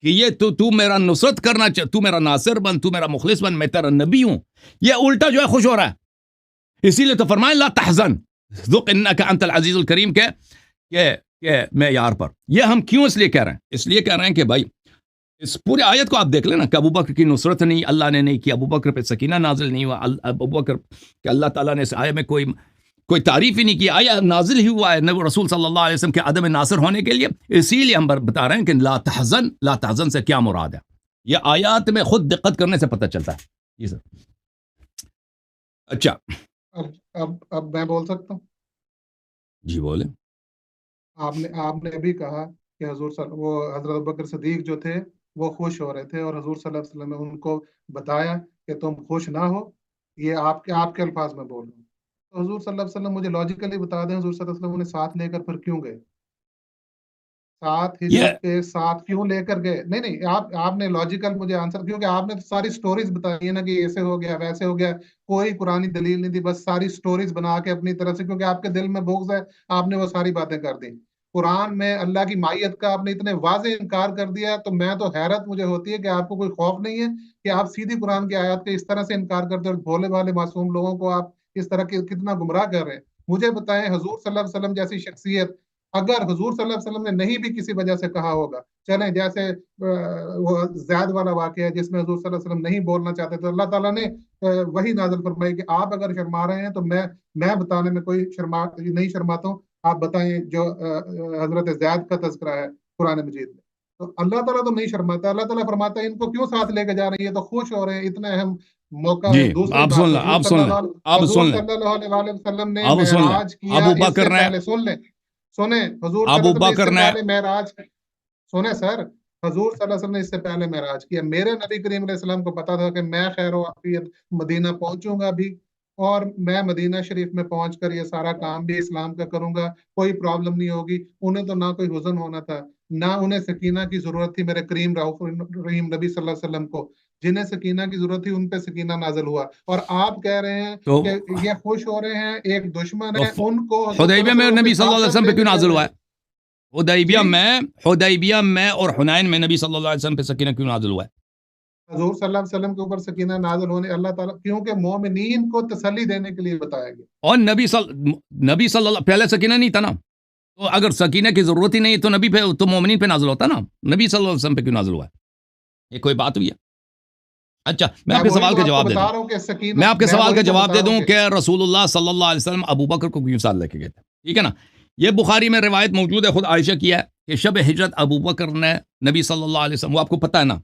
کہ یہ تو میرا نصرت کرنا، تو میرا ناصر بن، تو میرا مخلص بن، میں تیرا نبی ہوں. یہ الٹا جو ہے خوش ہو رہا ہے، اسی لیے تو فرمائے لا تحزن، ذُقْ إِنَّكَ أَنْتَ الْعَزِيزُ الْكَرِيمُ کے معیار پر. یہ ہم کیوں اس لیے کہہ رہے ہیں؟ اس لیے کہہ رہے ہیں کہ بھائی اس پورے آیت کو آپ دیکھ لیں نا کہ ابو بکر کی نصرت نہیں اللہ نے نہیں کی, ابو بکر پہ سکینہ نازل نہیں ہوا, ابو بکر کہ اللہ تعالیٰ نے اس آیت میں کوئی تعریف ہی نہیں کی. آیا نازل ہی ہوا ہے نبی رسول صلی اللہ علیہ وسلم کے عدم ناصر ہونے کے لیے. اسی لیے ہم بتا رہے ہیں کہ لا تحزن سے کیا مراد ہے. یہ آیات میں خود دقت کرنے سے پتہ چلتا ہے. جی سر. اچھا اب میں بول سکتا ہوں؟ جی بولیں. آپ نے ابھی کہا کہ حضرت ابوبکر صدیق جو تھے وہ خوش ہو رہے تھے اور حضور صلی اللہ علیہ وسلم نے ان کو بتایا کہ تم خوش نہ ہو. یہ آپ کے الفاظ میں بول رہا ہوں. تو حضور صلی اللہ علیہ وسلم مجھے لاجیکلی بتا دیں, حضور صلی اللہ علیہ وسلم انہیں ساتھ لے کر پھر کیوں گئے؟ ہجرت کے ساتھ کیوں لے کر گئے؟ نہیں آپ نے لاجیکل مجھے آنسر, کیونکہ آپ نے ساری سٹوریز بتائی ہے نا کہ ایسے ہو گیا ویسے ہو گیا, کوئی قرآنی دلیل نہیں تھی, بس ساری سٹوریز بنا کے اپنی طرف سے, کیونکہ آپ کے دل میں بغض ہے آپ نے وہ ساری باتیں کر دی. قرآن میں اللہ کی مائیت کا آپ نے اتنے واضح انکار کر دیا, تو میں تو حیرت مجھے ہوتی ہے کہ آپ کو کوئی خوف نہیں ہے کہ آپ سیدھی قرآن کی آیات کے اس طرح سے انکار کرتے اور بھولے والے معصوم لوگوں کو آپ اس طرح کتنا گمراہ کر رہے ہیں. مجھے بتائیں حضور صلی اللہ علیہ وسلم جیسی شخصیت اگر حضور صلی اللہ علیہ وسلم نے نہیں بھی کسی وجہ سے کہا ہوگا, چلیں جیسے وہ زید والا واقعہ ہے جس میں حضور صلی اللہ علیہ وسلم نہیں بولنا چاہتے تو اللہ تعالیٰ نے وہی نازل فرمائی کہ آپ اگر شرما رہے ہیں تو میں بتانے میں کوئی نہیں شرماتا ہوں, آپ بتائیں جو حضرت زید کا تذکرہ ہے قرآن مجید میں. تو اللہ تعالیٰ تو نہیں شرماتا, اللہ تعالیٰ فرماتا ہے ان کو کیوں ساتھ لے کے جا رہی ہے, تو خوش ہو رہے ہیں, اتنا اہم موقع ہے. دوسری بات حضور صلی اللہ علیہ وسلم نے معراج کیا, اس سے پہلے سنیں حضور صلی اللہ علیہ وسلم نے اس سے پہلے معراج, سنیں سر, حضور صلی اللہ علیہ وسلم نے اس سے پہلے معراج کیا. میرے نبی کریم علیہ السلام کو پتا تھا کہ میں خیر و عافیت مدینہ پہنچوں گا بھی, اور میں مدینہ شریف میں پہنچ کر یہ سارا کام بھی اسلام کا کروں گا, کوئی پرابلم نہیں ہوگی. انہیں تو نہ کوئی حزن ہونا تھا, نہ انہیں سکینہ کی ضرورت تھی. میرے کریم رؤوف رحیم نبی صلی اللہ علیہ وسلم کو جنہیں سکینہ کی ضرورت تھی ان پہ سکینہ نازل ہوا, اور آپ کہہ رہے ہیں کہ یہ خوش ہو رہے ہیں, ایک دشمن ہے ان کو. حدیبیہ میں نبی صلی اللہ علیہ وسلم پہ کیوں نازل ہوا ہے؟ حدیبیہ میں اور حنین میں نبی صلی اللہ علیہ وسلم پہ سکینہ کیوں نازل ہوا ہے؟ حضور صلی اللہ علیہ وسلم کے اوپر سکینہ نازل ہونے اللہ تعالیٰ کیونکہ مومنین کو تسلی دینے کے لیے بتایا گیا. اور نبی صلی اللہ پہلے سکینہ نہیں تھا نا, تو اگر سکینہ کی ضرورت ہی نہیں تو نبی پہ تو مومنین پہ نازل ہوتا نا, نبی صلی اللہ علیہ وسلم پہ کیوں نازل ہوا ہے؟ یہ کوئی بات ہوئی ہے؟ اچھا میں آپ کے سوال کا جواب دے دوں, میں آپ کے سوال کا جواب دے دوں کہ رسول اللہ صلی اللہ علیہ وسلم ابو بکر کو کیوں ساتھ لے کے گئے تھے. ٹھیک ہے نا, یہ بخاری میں روایت موجود ہے, خود عائشہ کی ہے کہ شب ہجرت ابو بکر نے نبی صلی اللہ علیہ وسلم, وہ آپ کو پتہ ہے نا,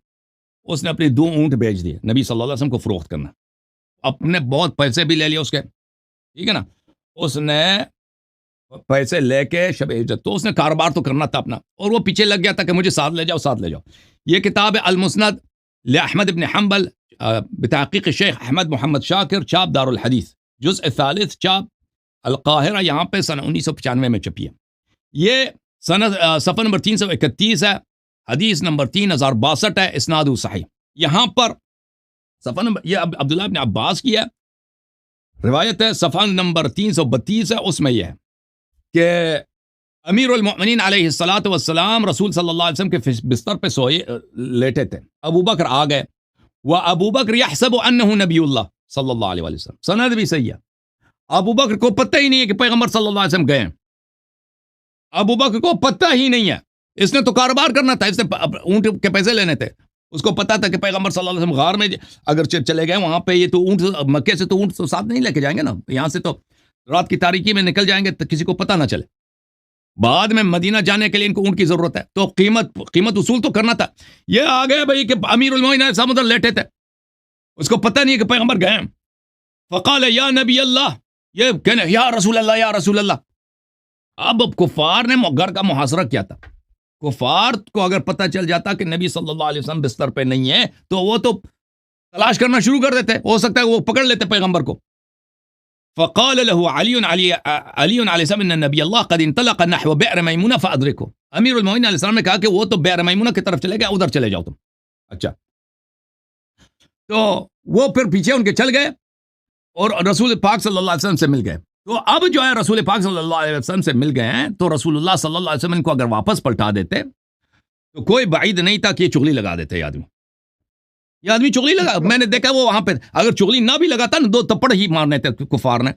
اس نے اپنے 2 اونٹ بیچ دیے نبی صلی اللہ علیہ وسلم کو فروخت کرنا, اپنے بہت پیسے بھی لے لیے اس کے. ٹھیک ہے نا, اس نے پیسے لے کے شب ہجرت, تو اس نے کاروبار تو کرنا تھا اپنا, اور وہ پیچھے لگ گیا تھا کہ مجھے ساتھ لے جاؤ. یہ کتاب ہے المسند لأحمد بن حنبل بتحقیق شیخ احمد محمد شاکر, چاپ دار الحدیث, جزء ثالث, چاپ القاہرہ, یہاں پہ سنہ 1995 میں چھپی ہے. یہ صفحہ نمبر 331 ہے, حدیث نمبر 3062 ہے, اسناد صحیح. یہاں پر صفحہ نمبر, یہ عبداللہ ابن عباس کی ہے روایت ہے, صفحہ نمبر 332 ہے, اس میں یہ ہے کہ امیر المؤمنین علیہ الصلاۃ والسلام رسول صلی اللہ علیہ وسلم کے بستر پہ سوئے لیٹے تھے, ابو بکر آ گئے, وابو بکر یحسب انہ نبی اللہ صلی اللہ علیہ وسلم, سند بھی صحیح ہے. ابو بکر کو پتہ ہی نہیں ہے کہ پیغمبر صلی اللہ علیہ وسلم گئے, ابو بکر کو پتہ ہی نہیں ہے, اس نے تو کاروبار کرنا تھا, اس نے اونٹ کے پیسے لینے تھے, اس کو پتا تھا کہ پیغمبر صلی اللہ علیہ وسلم غار میں اگر چلے گئے وہاں پہ, یہ تو اونٹ مکے سے تو اونٹ تو ساتھ نہیں لے کے جائیں گے نا, یہاں سے تو رات کی تاریکی میں نکل جائیں گے تو کسی کو پتہ نہ چلے. بعد میں مدینہ جانے کے لیے ان کو اونٹ کی ضرورت ہے, تو قیمت وصول تو کرنا تھا. یہ آ گئے بھائی کہ امیر المومنین صاحب ادھر لیٹے تھے, اس کو پتہ نہیں ہے کہ پیغمبر گئے. فقال یا نبی اللہ, یہ کہنے یا رسول اللہ یا رسول اللہ. اب کفار نے گھر کا محاصرہ کیا تھا, کفار کو اگر پتہ چل جاتا کہ نبی صلی اللہ علیہ وسلم بستر پہ نہیں ہے تو وہ تو تلاش کرنا شروع کر دیتے, ہو سکتا ہے وہ پکڑ لیتے پیغمبر کو. فقال له علی علیہ السلام ان نبی اللہ قد انطلق نحو بئر میمونہ فادرکو. امیر المومنین علیہ السلام نے کہا کہ وہ تو بئر میمونہ کی طرف چلے گئے, ادھر چلے جاؤ تم. اچھا, تو وہ پھر پیچھے ان کے چل گئے اور رسول پاک صلی اللہ علیہ وسلم سے مل گئے. تو اب جو ہے رسول پاک صلی اللہ علیہ وسلم سے مل گئے ہیں, تو رسول اللہ صلی اللہ علیہ وسلم کو اگر واپس پلٹا دیتے تو کوئی بعید نہیں تھا کہ یہ چغلی لگا دیتے. یہ آدمی چغلی لگا, میں نے دیکھا وہ وہاں پہ اگر چغلی نہ بھی لگاتا نا 2 تپڑ ہی مارنے تھے کفار نے.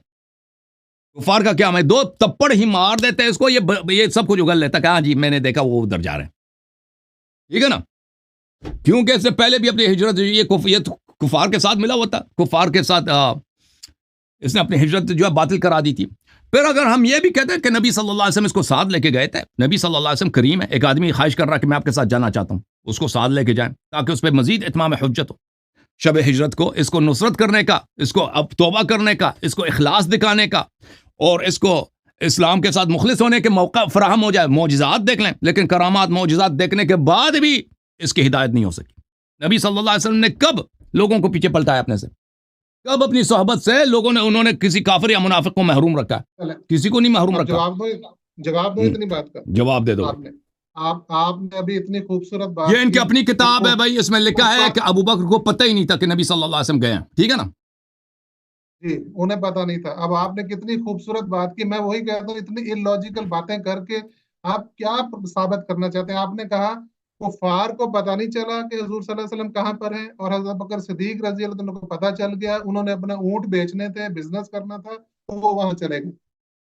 کفار کا کیا میں 2 تپڑ ہی مار دیتے اس کو، یہ سب کچھ اگل لیتا کہ ہاں جی میں نے دیکھا وہ ادھر جا رہے ہیں، ٹھیک ہے نا، کیونکہ اس سے پہلے بھی اپنی ہجرت یہ کفار کے ساتھ ملا ہوا تھا، کفار کے ساتھ اس نے اپنی ہجرت جو ہے باطل کرا دی تھی۔ پھر اگر ہم یہ بھی کہتے ہیں کہ نبی صلی اللہ علیہ وسلم اس کو ساتھ لے کے گئے تھے، نبی صلی اللہ علیہ وسلم کریم ہے، ایک آدمی خواہش کر رہا کہ میں آپ کے ساتھ جانا چاہتا ہوں، اس کو ساتھ لے کے جائیں تاکہ اس پہ مزید اتمام حجت ہو، شب ہجرت کو اس کو نصرت کرنے کا، اس کو اب توبہ کرنے کا، اس کو اخلاص دکھانے کا، اور اس کو اسلام کے ساتھ مخلص ہونے کے موقع فراہم ہو جائے۔ معجزات دیکھ لیں، لیکن کرامات معجزات دیکھنے کے بعد بھی اس کی ہدایت نہیں ہو سکی۔ نبی صلی اللہ علیہ وسلم نے کب لوگوں کو پیچھے پلٹایا اپنے سے؟ کب اپنی صحبت سے انہوں نے کسی کافر یا منافق کو محروم رکھا؟ کسی کو نہیں محروم رکھا۔ جواب دو اتنی بات کا، جواب دے دو۔ آپ نے ابھی اتنی خوبصورت بات، یہ ان کی اپنی کتاب ہے بھائی، اس میں لکھا ہے کہ ابو بکر کو پتہ ہی نہیں تھا کہ نبی صلی اللہ علیہ وسلم گئے ہیں، ٹھیک ہے نا جی، انہیں پتا نہیں تھا۔ اب آپ نے کتنی خوبصورت بات کی، میں وہی کہتا ہوں اتنی illogical باتیں کر کے آپ کیا ثابت کرنا چاہتے ہیں؟ آپ نے کہا کفار کو پتا نہیں چلا کہ حضور صلی اللہ علیہ وسلم کہاں پر ہیں، اور حضرت بکر صدیق رضی اللہ عنہ کو پتا چل گیا، انہوں نے اپنا اونٹ بیچنے تھے، بزنس کرنا تھا، تو وہ وہاں چلے گئے۔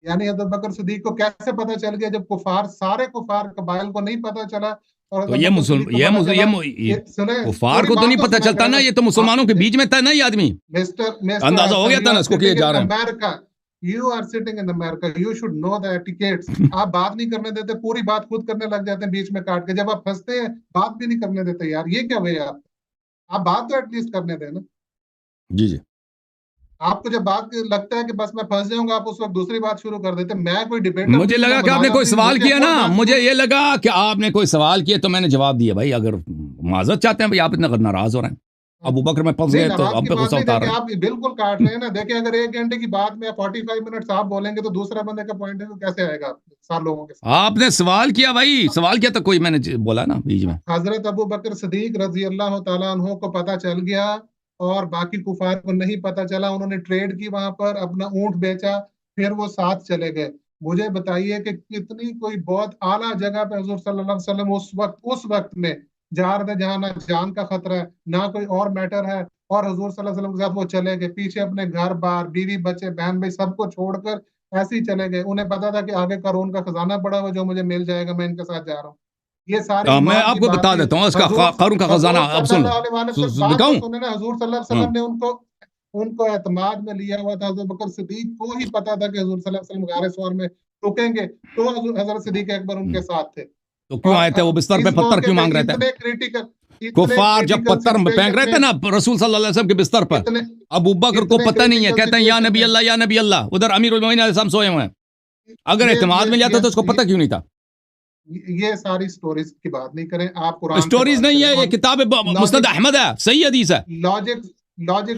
یعنی حضرت بکر صدیق کو کیسے پتا چل گیا جب سارے کفار قبائل کو نہیں پتا چلا؟ تو یہ کفار کو تو نہیں پتہ چلتا نا، یہ تو مسلمانوں کے بیچ میں تھا نا یہ آدمی، اندازہ ہو گیا تھا نا اس کو کہ یہ جا رہے ہیں۔ You are sitting in America, you should know the etiquettes۔ آپ بات نہیں کرنے دیتے، پوری بات خود کرنے لگ جاتے ہیں بیچ میں کاٹ کے، جب آپ پھنستے ہیں بات بھی نہیں کرنے دیتے۔ یار یہ کیا ہوئے آپ بات تو ایٹ لیسٹ کرنے دیں نا۔ جی جی، آپ کو جب بات لگتا ہے کہ بس میں پھنس جاؤں گا، آپ اس وقت دوسری بات شروع کر دیتے۔ میں کوئی ڈیبیٹ، مجھے لگا کہ آپ نے کوئی سوال کیا نا، مجھے یہ لگا کہ آپ نے کوئی سوال کیا تو میں نے جواب دیا۔ بھائی اگر معذرت چاہتے ہیں، بھائی آپ اتنا ناراض ہو رہے ہیں، ابو بکر میں پھنس گئے تو اب پہ غصہ اتار رہے ہیں۔ آپ بالکل کاٹ رہے ہیں نا۔ دیکھیں اگر 1 گھنٹے کی بات میں 45 منٹ آپ بولیں گے تو دوسرا بندے کا پوائنٹ کیسے آئے گا سارے لوگوں کے ساتھ؟ آپ نے سوال کیا بھائی، سوال کیا تو کوئی میں نے بولا نا بیچ میں۔ حضرت ابو بکر صدیق رضی اللہ تعالیٰ عنہ کو پتا چل گیا اور باقی کفار کو نہیں پتا چلا، انہوں نے ٹریڈ کی وہاں پر، اپنا اونٹ بیچا، پھر وہ ساتھ چلے گئے۔ مجھے بتائیے کہ کتنی کوئی بہت اعلیٰ جگہ پہ حضور صلی اللہ علیہ وسلم اس وقت میں جا رہے تھے جہاں نہ جان کا خطرہ ہے نہ کوئی اور میٹر ہے، اور حضور صلی اللہ علیہ وسلم کے ساتھ وہ چلے گئے، پیچھے اپنے گھر بار، بیوی بچے، بہن بھائی سب کو چھوڑ کر ایسے ہی چلے گئے۔ انہیں پتا تھا کہ آگے قارون کا خزانہ پڑا ہوا جو مجھے مل جائے گا، میں ان کے ساتھ جا رہا ہوں۔ یہ ساری میں آپ کو بتا دیتا ہوں اس کا قارون کا خزانہ، اب سن دکھاؤں۔ حضور صلی اللہ علیہ وسلم نے ان کو اعتماد میں لیا ہوا تھا۔ حضرت بکر صدیق کو ہی پتا تھا کہ حضور صلی اللہ علیہ وسلم غار ثور میں رکیں گے، تو حضرت صدیق اکبر ان کے ساتھ تھے۔ تو کیوں آئے تھے وہ بستر پہ پتھر کیوں مانگ رہے تھے؟ کفار جب پتھر پھینک رہے تھے نا رسول صلی اللہ علیہ وسلم کے بستر پر، ابو بکر کو پتہ نہیں ہے، کہتے ہیں یا نبی اللہ یا نبی اللہ، ادھر امیر المومنین علیہ السلام سوئے ہوئے ہیں۔ اگر اعتماد میں جاتا تو اس کو پتہ کیوں نہیں تھا؟ یہ ساری سٹوریز کی بات نہیں کریں آپ، قرآن سٹوریز نہیں ہے، یہ کتاب مسند احمد ہے، صحیح حدیث ہے۔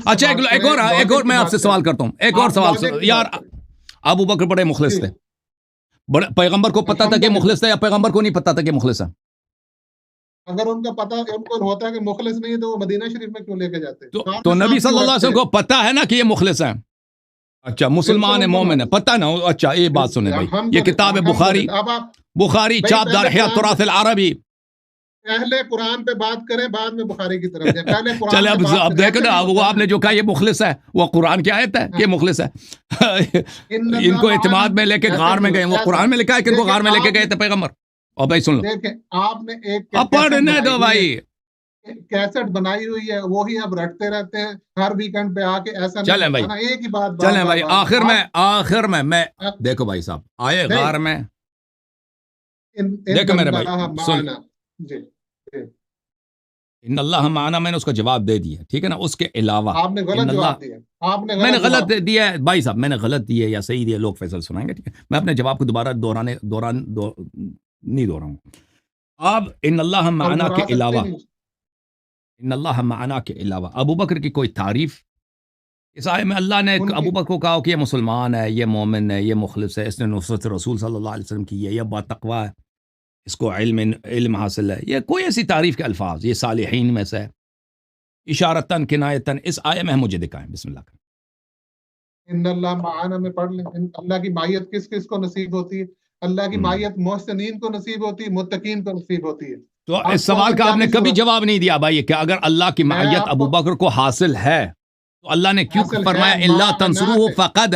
اچھا ایک اور میں آپ سے سوال کرتا ہوں، ایک اور سوال یار، ابو بکر بڑے مخلص تھے، پیغمبر کو پتا تھا کہ مخلص تھے یا پیغمبر کو نہیں پتا تھا کہ مخلص ہے؟ اگر ان کا پتا ان کو ہوتا ہے کہ مخلص نہیں ہے تو وہ مدینہ شریف میں کیوں لے کے جاتے؟ تو نبی صلی اللہ علیہ وسلم کو پتا ہے نا کہ یہ مخلص ہے، اچھا مسلمان ہے، مومن ہے، پتا نا۔ اچھا یہ بات سنیں بھائی، یہ کتاب ہے بخاری چاپ دار احیاء التراث العربی۔ پہلے قرآن پہ بات کریں، بعد میں بخاری کی طرف جائیں۔ پہلے قرآن چلے اب دیکھو نا، وہ آپ نے جو کہا یہ مخلص ہے، وہ قرآن کی آیت ہے کہ مخلص ہے؟ ان کو اعتماد میں لے کے غار میں گئے، وہ قرآن میں لکھا ہے کہ ان کو غار میں لے کے گئے تھے پیغمبر۔ اور بھائی سن لو، دیکھیں آپ نے ایک پڑھنے دو بھائی، کیسٹ بنائی ہوئی ہے، وہی اب رٹتے رہتے ہیں ہر ویکنڈ پہ آ کے، ایسا چلیں بھائی ایک ہی بات۔ چلیں بھائی آخر میں دیکھو بھائی صاحب آئے غار میں، دیکھو میرے بھائی سن، ان اللہ معنا میں نے اس کا جواب دے دیا، ٹھیک ہے نا؟ اس کے علاوہ آپ نے غلط جواب دیا، میں نے غلط دیا ہے بھائی صاحب، میں نے غلط دیا یا صحیح دیا لوگ فیصل سنائیں گے، ٹھیک ہے؟ میں اپنے جواب کو دوبارہ نہیں دہراؤں۔ اب ان اللہ معنا کے علاوہ، ان اللہ معنا کے علاوہ ابو بکر کی کوئی تعریف اس آیت میں اللہ نے ابو بکر کو کہا کہ یہ مسلمان ہے، یہ مومن ہے، یہ مخلص ہے، اس نے نصرت رسول صلی اللہ علیہ وسلم کی ہے، یہ با تقویٰ ہے، اس کو علم حاصل ہے، یہ کوئی ایسی تعریف کے الفاظ، یہ صالحین میں سے ہے، اشارتاً کنایتاً اس آیت میں مجھے دکھائیں، بسم اللہ کریں۔ ان اللہ معانا میں پڑھ لیں، اللہ کی معیت کس کس کو نصیب ہوتی ہے؟ اللہ کی معیت محسنین کو نصیب ہوتی ہے، متقین کو نصیب ہوتی ہے۔ تو اس سوال کا آپ نے کبھی جواب نہیں دیا بھائی کہ اگر اللہ کی معیت ابو بکر کو حاصل ہے تو اللہ نے کیوں فرمایا الا تنصروہ فقد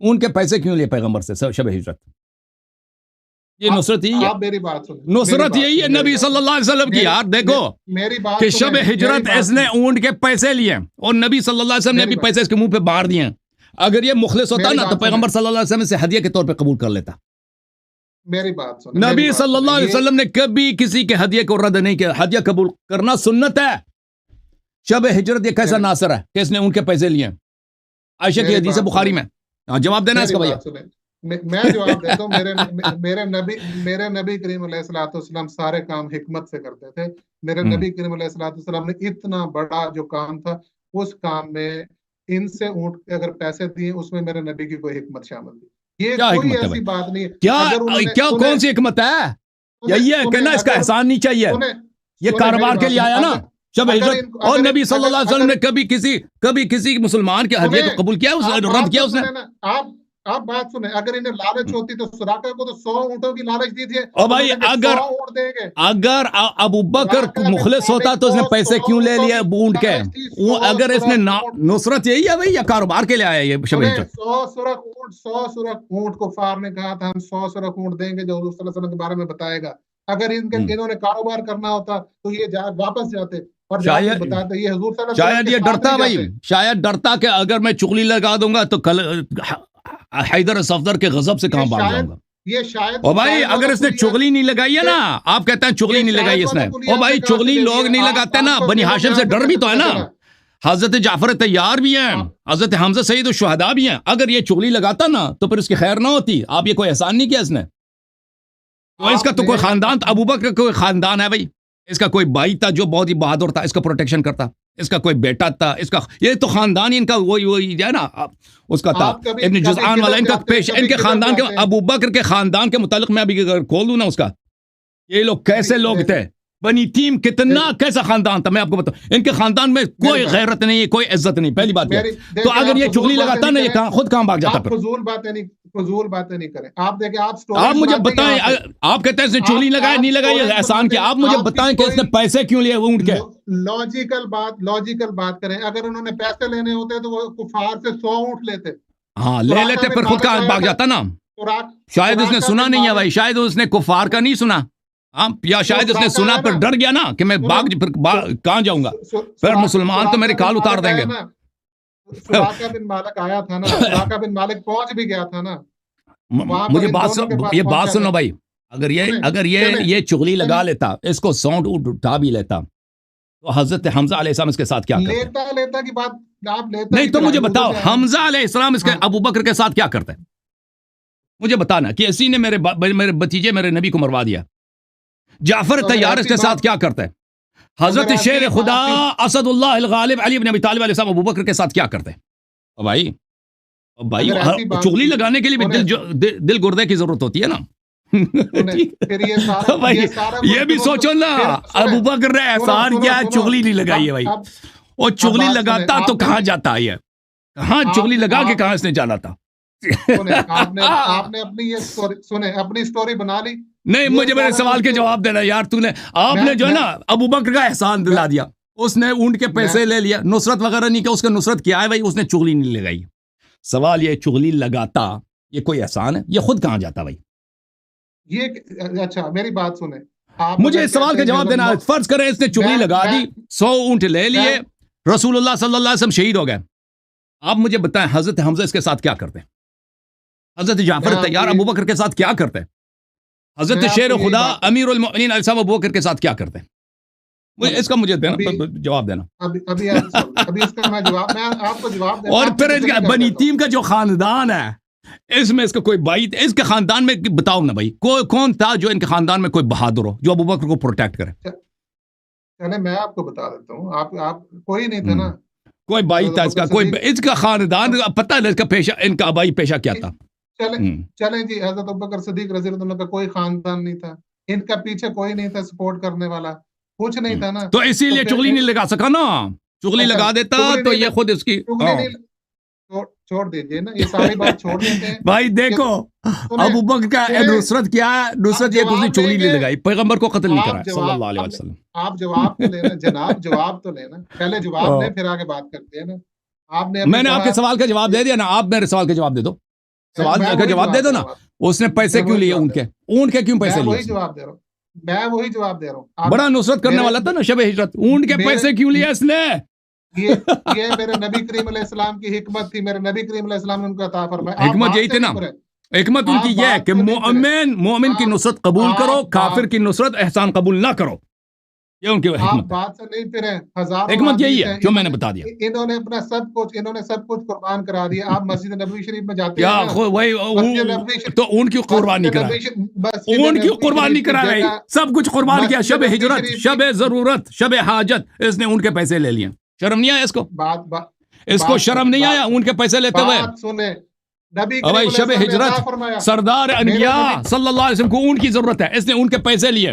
اونٹ کے پیسے کیوں لیے پیغمبر سے شب ہجرت؟ یہ نصرت یہی ہے، آپ میری بات سنیں، نصرت یہی ہے نبی صلی اللہ علیہ وسلم کی. یار دیکھو میری بات کہ شب ہجرت اس نے اونٹ کے پیسے لیے اور نبی صلی اللہ علیہ وسلم نے بھی پیسے اس کے منہ پہ مار دیے. اگر یہ مخلص ہوتا نا تو پیغمبر صلی اللہ علیہ وسلم سے ہدیہ کے طور پہ قبول کر لیتا. میری بات سنیں، نبی صلی اللہ علیہ وسلم نے کبھی کسی کے ہدیہ کو رد نہیں کیا. ہدیہ قبول کرنا سنت ہے. شب ہجرت یہ کیسا ناصر ہے کہ اس نے اونٹ کے پیسے لیے؟ عائشہ کی حدیث بخاری میں. جواب دینا اس کا بھیا. میں جواب دیتا ہوں. میرے نبی کریم علیہ الصلوۃ والسلام سارے کام حکمت سے کرتے تھے. میرے نبی کریم علیہ الصلوۃ والسلام نے اتنا بڑا جو کام تھا اس کام میں ان سے اونٹ کے اگر پیسے دیے اس میں میرے نبی کی کوئی حکمت شامل تھی. یہ کوئی ایسی بات نہیں ہے. کیا کون سی حکمت ہے؟ یہی ہے کہ نا اس کا احسان نہیں چاہیے. یہ کاروبار کے لیے آیا نا شب ہجرت. اور نبی صلی اللہ علیہ وسلم نے کبھی کسی مسلمان کے ہدیہ کو قبول کیا، رد کیا اس نے؟ آپ بات سنیں، اگر انہیں لالچ ہوتی تو سراقہ کو تو 100 اونٹوں کی لالچ دی تھی. اور بھائی اگر ابو بکر مخلص ہوتا تو اس نے پیسے کیوں لے لیے اونٹ کے؟ اگر اس نے نصرت یہی ہے بھائی یا کاروبار کے لیے آیا یہ شب ہجرت؟ 100 سرخ اونٹ کفار نے کہا تھا ہم 100 سرخ اونٹ دیں گے جو حضور صلی اللہ علیہ وسلم کے بارے میں بتائے گا. اگر انہوں نے کاروبار کرنا ہوتا تو یہ واپس جاتے اور بتاتے یہ حضور صلی اللہ علیہ وسلم. شاید یہ ڈرتا بھائی، شاید ڈرتا کہ اگر میں چغلی لگا دوں گا تو کل حیدر صفدر کے غضب سے کہاں بھاگ جاؤں گا. یہ شاید او بھائی اگر اس نے چغلی نہیں لگائی ہے نا، آپ کہتے ہیں چغلی نہیں لگائی اس نے. او بھائی چغلی لوگ نہیں لگاتے نا، بنی ہاشم سے ڈر بھی تو ہے نا. حضرت جعفر طیار بھی ہیں، حضرت حمزہ سید الشہداء بھی ہیں. اگر یہ چغلی لگاتا نا تو پھر اس کی خیر نہ ہوتی. آپ یہ کوئی احسان نہیں کیا اس نے. تو اس کا تو کوئی خاندان تھا، ابو بکر کا کوئی خاندان ہے بھائی. اس کا کوئی بھائی تھا جو بہت ہی بہادر تھا، اس کا پروٹیکشن کرتا. اس کا کوئی بیٹا تھا، اس کا یہ تو خاندان ہی ان کا وہی ہے نا اس کا تھا ابن جزعان والا. ان کا پیش ان کے خاندان کے ابو بکر کے خاندان کے متعلق میں ابھی کھول دوں نا اس کا، یہ لوگ کیسے لوگ تھے. بنی تیم کتنا کیسا خاندان تھا میں آپ کو بتاؤں. ان کے خاندان میں کوئی غیرت نہیں، کوئی عزت نہیں. پہلی بات تو اگر یہ چغلی لگاتا نا یہ خود کہاں بھاگ جاتا. فضول باتیں نہیں کریں. آپ دیکھیں، آپ مجھے بتائیں، آپ کہتے ہیں اس نے چغلی لگایا نہیں لگائی احسان کیا. آپ مجھے بتائیں کہ اس نے پیسے کیوں لیے اونٹ کے. لاجیکل بات کریں. اگر انہوں نے پیسے لینے ہوتے تو وہ کفار سے 100 اونٹ لیتے. ہاں لے لیتے، پھر خود کہاں بھاگ جاتا نا. شاید اس نے سنا نہیں ہے بھائی، شاید اس نے کفار کا نہیں سنا. یا شاید اس نے سنا پر ڈر گیا نا کہ میں کہاں جاؤں گا، پھر مسلمان تو میرے کال اتار دیں گے. سراقہ بن مالک آیا تھا نا، سراقہ بن مالک پہنچ بھی گیا تھا نا. مجھے یہ بات سنو بھائی، اگر یہ چغلی لگا لیتا، اس کو سونٹ اٹھا بھی لیتا تو حضرت حمزہ علیہ السلام اس کے ساتھ کیا کرتے؟ لیتا کی بات آپ لیتا نہیں تو مجھے بتاؤ حمزہ علیہ السلام اس کے ابو بکر کے ساتھ کیا کرتے؟ مجھے بتانا کہ اسی نے میرے بتیجے میرے نبی کو مروا دیا. جعفر طیار اس کے ساتھ کیا کرتے؟ حضرت شیر خدا اسد اللہ الغالب علی بن ابی طالب علیہ السلام ابو بکر کے ساتھ کیا کرتے؟ بھائی چغلی لگانے کے لیے دل گردے کی ضرورت ہوتی ہے نا. یہ بھی سوچو نا، ابو بکر نے احسان کیا، چغلی نہیں لگائی ہے بھائی. اور چغلی لگاتا تو کہاں جاتا ہے؟ کہاں چغلی لگا کے کہاں اس نے جانا تھا؟ آپ نے اپنی سٹوری بنا لی. نہیں، مجھے میرے سوال کے جواب دینا یار. آپ نے جو ہے نا ابو بکر کا احسان دلا دیا. اس نے اونٹ کے پیسے لے لیا، نصرت وغیرہ نہیں کیا. اس کا نصرت کیا ہے بھائی؟ اس نے چغلی نہیں لگائی. سوال یہ چغلی لگاتا یہ کوئی احسان ہے؟ یہ خود کہاں جاتا بھائی؟ یہ اچھا میری بات سنیں، مجھے اس سوال کا جواب دینا. فرض کریں اس نے چغلی لگا دی، 100 اونٹ لے لیے، رسول اللہ صلی اللہ علیہ وسلم شہید ہو گئے. آپ مجھے بتائیں حضرت حمزہ اس کے ساتھ کیا کرتے؟ حضرت جعفر طیار ابو بکر کے ساتھ کیا کرتے؟ حضرت شیر خدا امیر المؤمنین علیہ السلام ابو بکر کے ساتھ کیا کرتے؟ اس کا مجھے جواب دینا. اور پھر بنی تیم کا جو خاندان ہے اس میں اس کا کوئی بھائی، اس کے خاندان میں بتاؤ نا بھائی کون تھا جو ان کے خاندان میں کوئی بہادر ہو جو ابو بکر کو پروٹیکٹ کرے؟ چلے میں آپ کو بتا دیتا ہوں. آپ کوئی نہیں تھا نا، کوئی بھائی تھا اس کا، کوئی اس کا خاندان پتہ ہے اس کا پیشہ، ان کا آبائی پیشہ کیا تھا. چلیں جی، حضرت ابوبکر صدیق رضی اللہ عنہ کا کوئی خاندان نہیں تھا، ان کا پیچھے کوئی نہیں تھا سپورٹ کرنے والا، کچھ نہیں تھا نا. تو اسی لیے چغلی نہیں لگا سکا نا. چغلی لگا دیتا تو یہ خود اس کی چھوڑ دیجئے نا، یہ ساری بات چھوڑ دیتے ہیں. بھائی دیکھو ابو بکر کا نصرت کیا ہے، نصرت یہ کہ اس نے چغلی نہیں لگائی، پیغمبر کو قتل نہیں کرا صلی اللہ علیہ وسلم. آپ جواب تو لینا جناب، جواب تو لینا، پہلے جواب دیں پھر آگے بات کرتے ہیں نا. میں نے آپ کے سوال کا جواب دے دیا نا، آپ میرے سوال کا جواب دے دو. سوال کا جواب دے دو نا, اس نے پیسے کیوں لیے اونٹ کے کیوں پیسے لیے؟ وہی جواب دے رہا ہوں میں, وہی جواب دے رہا ہوں. بڑا نصرت کرنے والا تھا نا شب ہجرت, اونٹ کے پیسے کیوں لیے اس نے؟ یہ میرے نبی کریم علیہ السلام کی حکمت تھی, میرے نبی کریم علیہ السلام نے ان کو عطا فرمایا. حکمت یہی تھی نا, حکمت ان کی یہ ہے کہ مومن کی نصرت قبول کرو, کافر کی نصرت احسان قبول نہ کرو. یہ ان کی حکمت بات سے نہیں پھرے, حکمت یہی ہے جو میں نے بتا دیا. انہوں نے اپنا سب کچھ قربان کرا دیا. آپ مسجد نبوی شریف میں جاتے ہیں تو اونٹ کیوں قربان نہیں کرا, اونٹ کیوں قربان نہیں کرا رہی, سب کچھ قربان کیا. شب ہجرت, شب ضرورت, شب حاجت, اس نے اونٹ کے پیسے لے لیے. شرم نہیں آیا اس کو؟ اس کو شرم نہیں آیا اونٹ کے پیسے لیتے ہوئے؟ بھائی شب ہجرت سردار انبیاء صلی اللہ علیہ وسلم کو اونٹ کی ضرورت ہے, اس نے اونٹ کے پیسے لیے.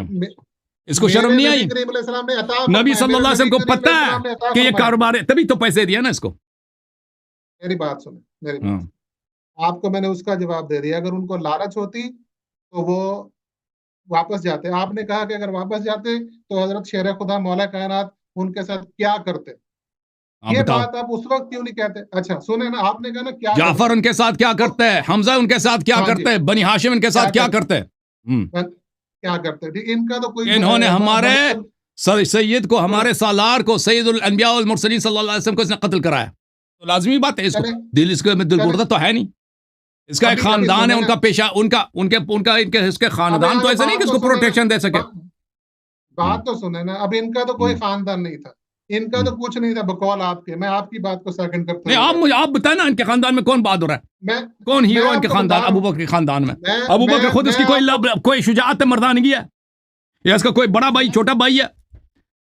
اس کو شرم نہیں آئی؟ نبی صلی اللہ علیہ وسلم کو پتہ ہے کہ یہ کاروبار ہے, تبھی تو پیسے دیا نا اس کو. میری بات سنیں, آپ کو میں نے اس کا جواب دے دیا. اگر ان کو لالچ ہوتی تو وہ واپس جاتے. آپ نے کہا کہ اگر واپس جاتے تو حضرت شیر خدا مولا کائنات ان کے ساتھ کیا کرتے. یہ بات آپ اس وقت کیوں نہیں کہتے؟ اچھا سنیں نا, آپ نے کہا نا کیا جعفر ان کے ساتھ کیا کرتے ہیں, حمزہ ان کے ساتھ کیا کرتے ہیں, بنی ہاشم ان کے ساتھ کیا کرتے ہیں, کیا کرتے ہیں. ان کا تو کوئی, انہوں نے ہمارے سید کو, ہمارے سالار کو, سید الانبیاء والمرسلین صلی اللہ علیہ وسلم کو اس نے قتل کرایا. تو لازمی بات ہے, اس کو دل, اس کے دل گردہ تو ہے نہیں. اس کا ایک خاندان ہے, ان کا پیشہ, اس کے خاندان تو ایسا نہیں کہ اس کو پروٹیکشن دے سکے. بات تو سنیں نا, اب ان کا تو کوئی خاندان نہیں تھا, ان کا تو کچھ نہیں تھا بقول آپ کے. میں آپ کی بات کو سیکنڈ کرتا ہوں. آپ بتائیں نا ان کے خاندان میں کون بہادر ہے, کون ہیرو ان کے خاندان؟ ابو بکر کے خاندان میں ابو بکر خود اس کی کوئی شجاعت مردانگی ہے, یا اس کا کوئی بڑا بھائی چھوٹا بھائی ہے؟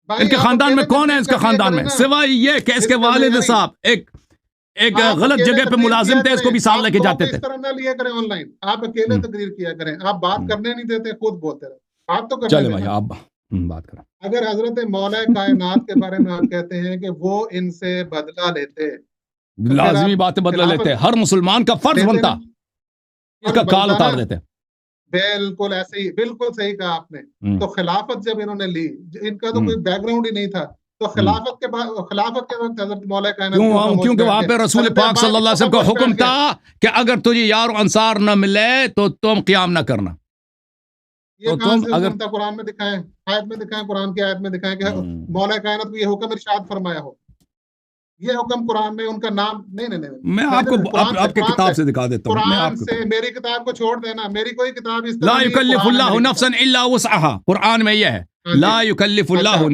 ان کے خاندان میں کون ہے اس کے خاندان میں, سوائے یہ کہ اس کے والد صاحب ایک غلط جگہ پہ ملازم تھے, اس کو بھی ساتھ لے کے جاتے تھے. آن لائن آپ اکیلے تقریر کیا کریں, آپ بات کرنے نہیں دیتے, خود بولتے رہے. آپ تو چلے بھائی آپ بات کریں. اگر حضرت مولا کائنات کے بارے میں آپ کہتے ہیں کہ وہ ان سے بدلہ لیتے, لازمی بات ہے, بدلہ لیتے, ہر مسلمان کا فرض بنتا اس کا کال اتار دیتے. بالکل ایسے ہی, بالکل صحیح کہا آپ نے. تو خلافت جب انہوں نے لی, ان کا تو کوئی بیک گراؤنڈ ہی نہیں تھا, تو خلافت کے وقت حضرت مولا کائنات, کیونکہ وہاں پہ رسول پاک صلی اللہ علیہ وسلم کا حکم تھا کہ اگر تجھے یار و انصار نہ ملے تو تم قیام نہ کرنا. یہ کہاں سے حکم تھا؟ قرآن میں دکھائیں, آیت میں دکھائیں, قرآن کی آیت میں دکھائیں کہ مولا کائنات کو یہ حکم ارشاد فرمایا ہو. یہ حکم قرآن میں ان کا نام نہیں. میں آپ کو آپ کے کتاب سے دکھا دیتا ہوں. قرآن سے, میری کتاب کو چھوڑ دینا, میری کوئی کتاب اس لا یکلف اللہ نفسا الا وسعها, قرآن میں یہ ہے لا یکلف اللہ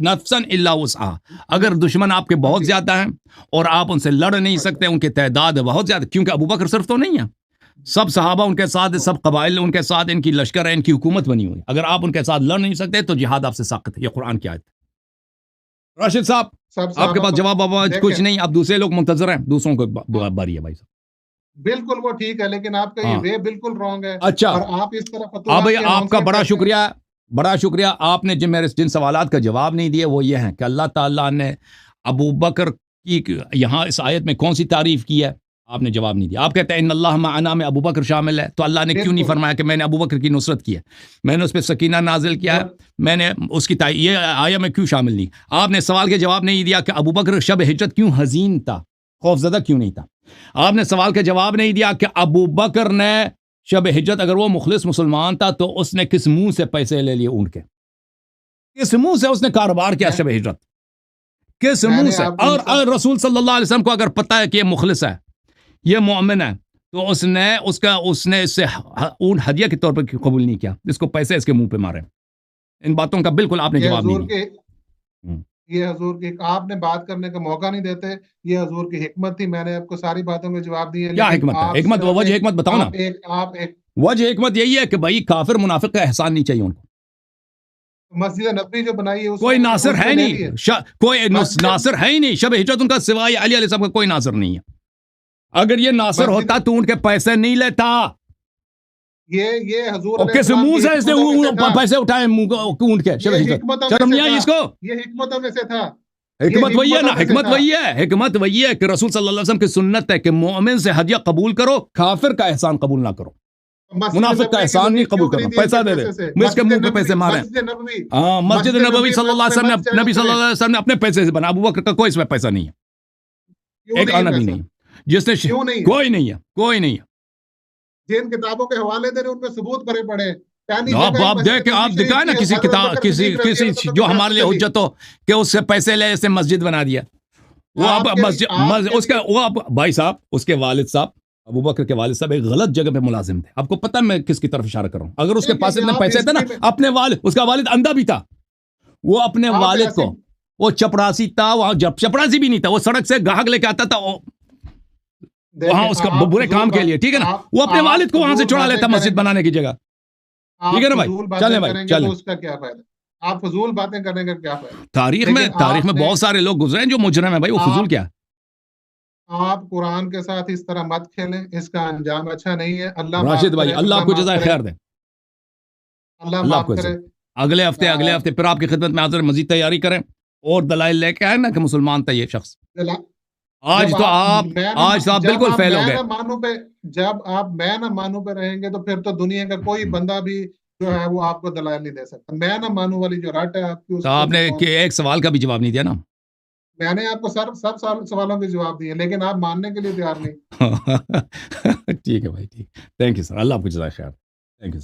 نفسا الا وسعها. اگر دشمن آپ کے بہت زیادہ ہیں اور آپ ان سے لڑ نہیں سکتے, ان کی تعداد بہت زیادہ, کیونکہ ابو بکر صرف تو نہیں ہے, سب صحابہ ان کے ساتھ, سب قبائل ان کے ساتھ, ان کی لشکر ہے, ان کی حکومت بنی ہوئی. اگر آپ ان کے ساتھ لڑ نہیں سکتے تو جہاد آپ سے ساقط ہے. یہ قرآن کی آیت ہے. راشد صاحب آپ کے پاس جواب کچھ نہیں, اب دوسرے لوگ منتظر ہیں, دوسروں کو باری ہے بھائی صاحب. بالکل وہ ٹھیک ہے, لیکن آپ کا یہ وے بالکل رانگ ہے. اچھا, آپ اس طرح آپ کا بڑا شکریہ. آپ نے جن سوالات کا جواب نہیں دیے وہ یہ ہیں کہ اللہ تعالیٰ نے ابو بکر کی یہاں اس آیت میں کون سی تعریف کی ہے, آپ نے جواب نہیں دیا. آپ کہتے ہیں ان اللہ معنا میں ابو بکر شامل ہے, تو اللہ نے کیوں نہیں فرمایا کہ میں نے ابو بکر کی نصرت کی ہے, میں نے اس پہ سکینہ نازل کیا ہے, میں نے اس کی یہ آیا میں کیوں شامل نہیں. آپ نے سوال کے جواب نہیں دیا کہ ابو بکر شب ہجرت کیوں حزین تھا, خوف زدہ کیوں نہیں تھا. آپ نے سوال کا جواب نہیں دیا کہ ابو بکر نے شب ہجرت, اگر وہ مخلص مسلمان تھا تو اس نے کس منہ سے پیسے لے لیے اونٹ کے, کس منہ سے اس نے کاروبار کیا شب ہجرت, کس منہ سے؟ اور رسول صلی اللہ علیہ وسلم کو اگر پتا ہے کہ یہ مخلص ہے, یہ مومن ہے, تو اس نے اس سے اونٹ ہدیہ کے طور پر قبول نہیں کیا, اس کو پیسے اس کے منہ پہ مارے. ان باتوں کا بالکل آپ نے جواب نہیں دیا. یہ حضور کی, آپ نے بات کرنے کا موقع نہیں دیتے, یہ حضور کی حکمت تھی. میں نے آپ کو ساری باتوں میں جواب دیے. کیا حکمت ہے؟ وجہ حکمت بتاؤ نا. وجہ حکمت یہی ہے کہ بھائی کافر منافق کا احسان نہیں چاہیے ان کو. مسجد نبوی جو بنائی ہے کوئی ناصر ہے نہیں, کوئی ناصر ہے ہی نہیں. شب ہجرت ان کا سوائے علی علیہ السلام کا کوئی ناصر نہیں ہے. اگر یہ ناصر ہوتا تو ان کے پیسے نہیں لیتا. یہ حضور کس منہ سے اس نے پیسے اٹھائے اونٹ کے شب ہجرت؟ شرم نہیں آئی اس کو؟ یہ حکمتوں میں سے تھا. حکمت وہی ہے نا, حکمت وہی ہے کہ رسول صلی اللہ علیہ وسلم کی سنت ہے کہ مومن سے ہدیہ قبول کرو, کافر کا احسان قبول نہ کرو. منافق کا احسان نہیں قبول کرنا, پیسہ دے دے, اس کے منہ پہ پیسے مارے. ہاں, مسجد نبوی صلی اللہ علیہ وسلم, نبی صلی اللہ علیہ وسلم نے اپنے پیسے سے بنا, ابو بکر کا کوئی اس میں پیسہ نہیں ہے, ایک آنا بھی نہیں ہے. جس نے کوئی نہیں ہے. جن کتابوں کے حوالے دے رہے ان پہ ثبوت کرے پڑے. آپ دیکھیں آپ دکھائیں نا کسی کتاب کسی جو ہمارے لیے حجت ہو کہ اس سے پیسے لے اسے مسجد بنا دیا. وہ اب مسجد اس کا وہ بھائی صاحب اس کے والد صاحب ابو بکر کے والد صاحب ایک غلط جگہ پہ ملازم تھے. آپ کو پتہ میں کس کی طرف اشارہ کر رہا ہوں. اگر اس کے پاس اتنے پیسے تھے نا اپنے والد اس کا والد اندھا بھی تھا وہ اپنے والد کو وہ چپڑاسی تھا وہاں جب چپڑاسی بھی نہیں تھا وہ سڑک سے گاہک لے کے آتا تھا وہاں اس کا برے کام کے لیے ٹھیک ہے نا وہ اپنے والد کو وہاں سے چھڑا لیتا مسجد بنانے کی جگہ. ٹھیک ہے نا بھائی چلیں بھائی چلیں. اس کا کیا فائدہ آپ فضول باتیں کرنے کا کیا فائدہ. تاریخ میں بہت سارے لوگ گزرے ہیں جو مجرم ہیں بھائی وہ فضول کیا. آپ قرآن کے ساتھ اس طرح مت کھیلیں اس کا انجام اچھا نہیں ہے. اللہ راشد بھائی اللہ آپ کو جزائے خیر دے. اللہ آپ کو اگلے ہفتے پھر آپ کی خدمت میں حاضر مزید تیاری کریں اور دلائل لے کے آئے نا کہ مسلمان تھا یہ شخص. آج تو آپ بالکل فیل ہو گئے. جب آپ میں نہ مانو پہ رہیں گے تو پھر تو دنیا کا کوئی بندہ بھی جو ہے وہ آپ کو دلائل نہیں دے سکتا. میں نہ مانو والی جو رٹ ہے آپ کی آپ نے ایک سوال کا بھی جواب نہیں دیا نا. میں نے آپ کو سب سوالوں کے جواب دیے لیکن آپ ماننے کے لیے تیار نہیں. ٹھیک ہے بھائی ٹھیک. تھینک یو سر اللہ آپ کو جزائے خیر. Thank you sir.